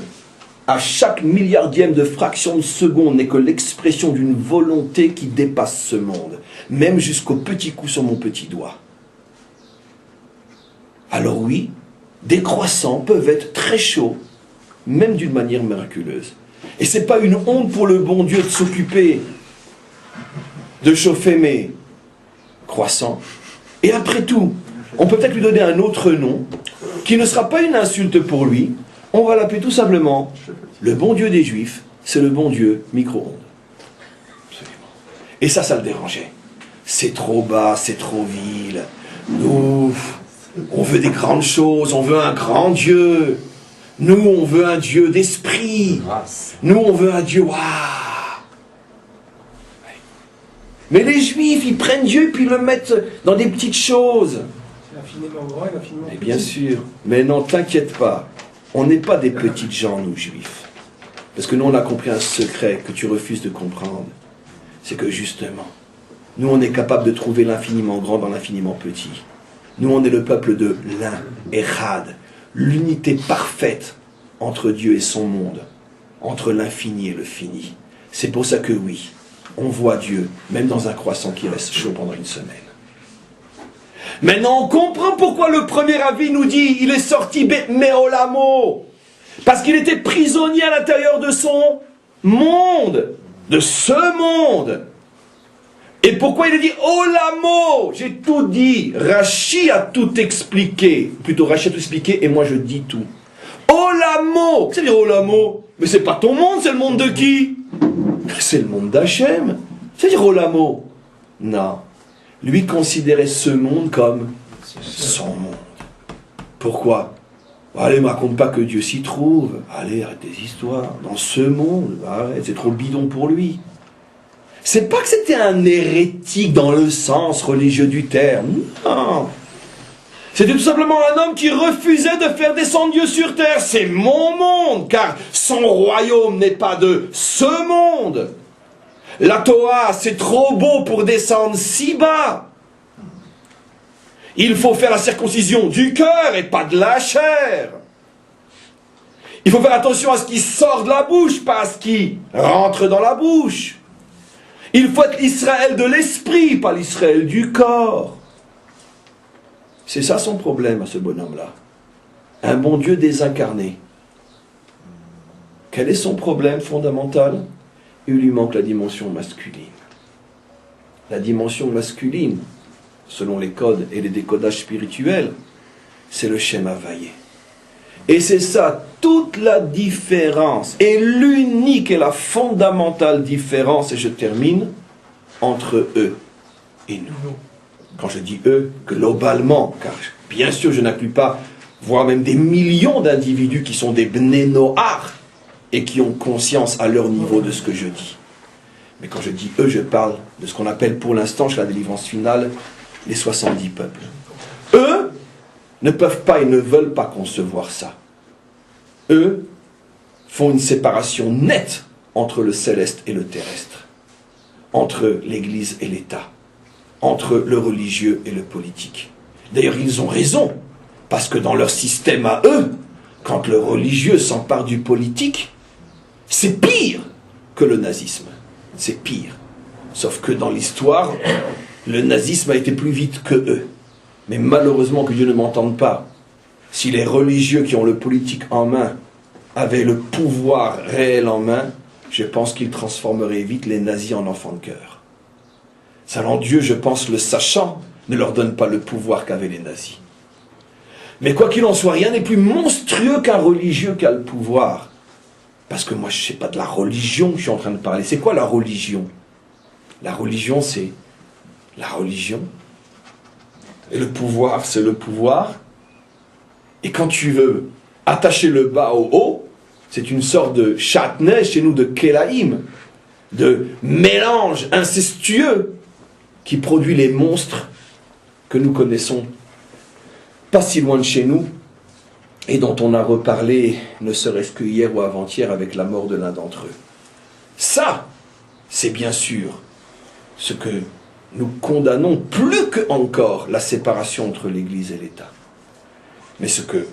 à chaque milliardième de fraction de seconde, n'est que l'expression d'une volonté qui dépasse ce monde, même jusqu'au petit coup sur mon petit doigt. Alors oui, des croissants peuvent être très chauds, même d'une manière miraculeuse. Et ce n'est pas une honte pour le bon Dieu de s'occuper de chauffer mes croissants. Et après tout, on peut peut-être lui donner un autre nom, qui ne sera pas une insulte pour lui. On va l'appeler tout simplement le bon Dieu des Juifs, c'est le bon Dieu micro-ondes. Absolument. Et ça le dérangeait. C'est trop bas, c'est trop vil. Nous, on veut des grandes choses, on veut un grand Dieu. Nous, on veut un Dieu d'esprit. Nous, on veut un Dieu, waouh. Mais les Juifs, ils prennent Dieu et puis ils le mettent dans des petites choses. C'est infiniment grand et infiniment petit. Bien sûr. Mais non, t'inquiète pas. On n'est pas des petites gens, nous, Juifs. Parce que nous, on a compris un secret que tu refuses de comprendre. C'est que justement, nous, on est capable de trouver l'infiniment grand dans l'infiniment petit. Nous, on est le peuple de l'un, Echad, l'unité parfaite entre Dieu et son monde, entre l'infini et le fini. C'est pour ça que oui, on voit Dieu, même dans un croissant qui reste chaud pendant une semaine. Maintenant, on comprend pourquoi le premier avis nous dit il est sorti Meolamo. Parce qu'il était prisonnier à l'intérieur de son monde, de ce monde. Et pourquoi il a dit Olamo? J'ai tout dit. Rachi a tout expliqué. Plutôt Rachi a tout expliqué et moi je dis tout. Olamo. Qu'est-ce que ça veut dire Olamo? Mais c'est pas ton monde, c'est le monde de qui? C'est le monde d'Hachem. C'est-à-dire Olamo? Non. Lui considérait ce monde comme son monde. Pourquoi? Allez, ne me raconte pas que Dieu s'y trouve. Allez, arrête des histoires. Dans ce monde, arrête, c'est trop bidon pour lui. C'est pas que c'était un hérétique dans le sens religieux du terme. Non. C'était tout simplement un homme qui refusait de faire descendre Dieu sur terre. C'est mon monde, car son royaume n'est pas de ce monde. La Torah, c'est trop beau pour descendre si bas. Il faut faire la circoncision du cœur et pas de la chair. Il faut faire attention à ce qui sort de la bouche, pas à ce qui rentre dans la bouche. Il faut être l'Israël de l'esprit, pas l'Israël du corps. C'est ça son problème à ce bonhomme-là. Un bon Dieu désincarné. Quel est son problème fondamental? Il lui manque la dimension masculine. La dimension masculine, selon les codes et les décodages spirituels, c'est le Shem Havayé. Et c'est ça, toute la différence, et l'unique et la fondamentale différence, et je termine, entre eux et nous. Quand je dis eux, globalement, car bien sûr je n'inclus pas, voire même des millions d'individus qui sont des Bnei Noach, et qui ont conscience à leur niveau de ce que je dis. Mais quand je dis eux, je parle de ce qu'on appelle pour l'instant, chez la délivrance finale, les 70 peuples. Eux ne peuvent pas et ne veulent pas concevoir ça. Eux font une séparation nette entre le céleste et le terrestre, entre l'Église et l'État, entre le religieux et le politique. D'ailleurs, ils ont raison, parce que dans leur système à eux, quand le religieux s'empare du politique, c'est pire que le nazisme. C'est pire. Sauf que dans l'histoire, le nazisme a été plus vite que eux. Mais malheureusement que Dieu ne m'entende pas. Si les religieux qui ont le politique en main avaient le pouvoir réel en main, je pense qu'ils transformeraient vite les nazis en enfants de cœur. Selon Dieu, je pense, le sachant, ne leur donne pas le pouvoir qu'avaient les nazis. Mais quoi qu'il en soit, rien n'est plus monstrueux qu'un religieux qui a le pouvoir. Parce que moi, je ne sais pas de la religion que je suis en train de parler. C'est quoi la religion? La religion, c'est la religion. Et le pouvoir, c'est le pouvoir. Et quand tu veux attacher le bas au haut, c'est une sorte de châtenay chez nous, de kélaïm, de mélange incestueux qui produit les monstres que nous connaissons pas si loin de chez nous et dont on a reparlé ne serait-ce que hier ou avant-hier avec la mort de l'un d'entre eux. Ça, c'est bien sûr ce que nous condamnons plus que encore, la séparation entre l'Église et l'État. Mais ce que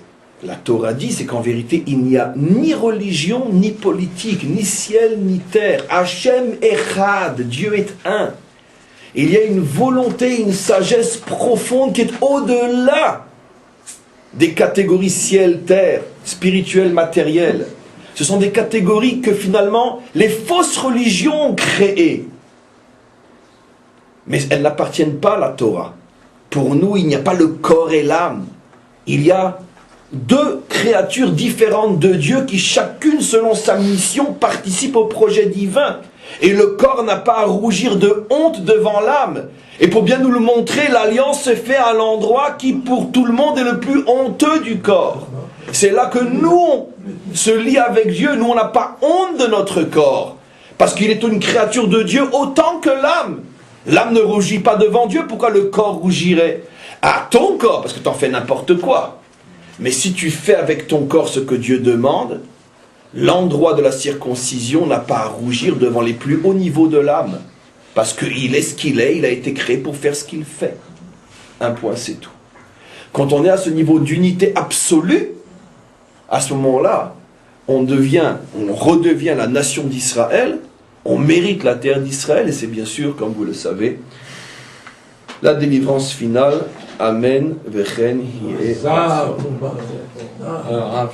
la Torah dit, c'est qu'en vérité, il n'y a ni religion, ni politique, ni ciel, ni terre. Hachem Echad, Dieu est un. Il y a une volonté, une sagesse profonde qui est au-delà des catégories ciel, terre, spirituelles, matérielles. Ce sont des catégories que finalement les fausses religions ont créées. Mais elles n'appartiennent pas à la Torah. Pour nous, il n'y a pas le corps et l'âme. Il y a deux créatures différentes de Dieu qui chacune selon sa mission participe au projet divin. Et le corps n'a pas à rougir de honte devant l'âme. Et pour bien nous le montrer, l'alliance se fait à l'endroit qui pour tout le monde est le plus honteux du corps. C'est là que nous, on se lie avec Dieu. Nous, on n'a pas honte de notre corps. Parce qu'il est une créature de Dieu autant que l'âme. L'âme ne rougit pas devant Dieu, pourquoi le corps rougirait? À ton corps, parce que tu en fais n'importe quoi. Mais si tu fais avec ton corps ce que Dieu demande, l'endroit de la circoncision n'a pas à rougir devant les plus hauts niveaux de l'âme. Parce qu'il est ce qu'il est, il a été créé pour faire ce qu'il fait. Un point, c'est tout. Quand on est à ce niveau d'unité absolue, à ce moment-là, on redevient la nation d'Israël, on mérite la terre d'Israël, et c'est bien sûr, comme vous le savez, la délivrance finale. Amen. Vechen. Rav,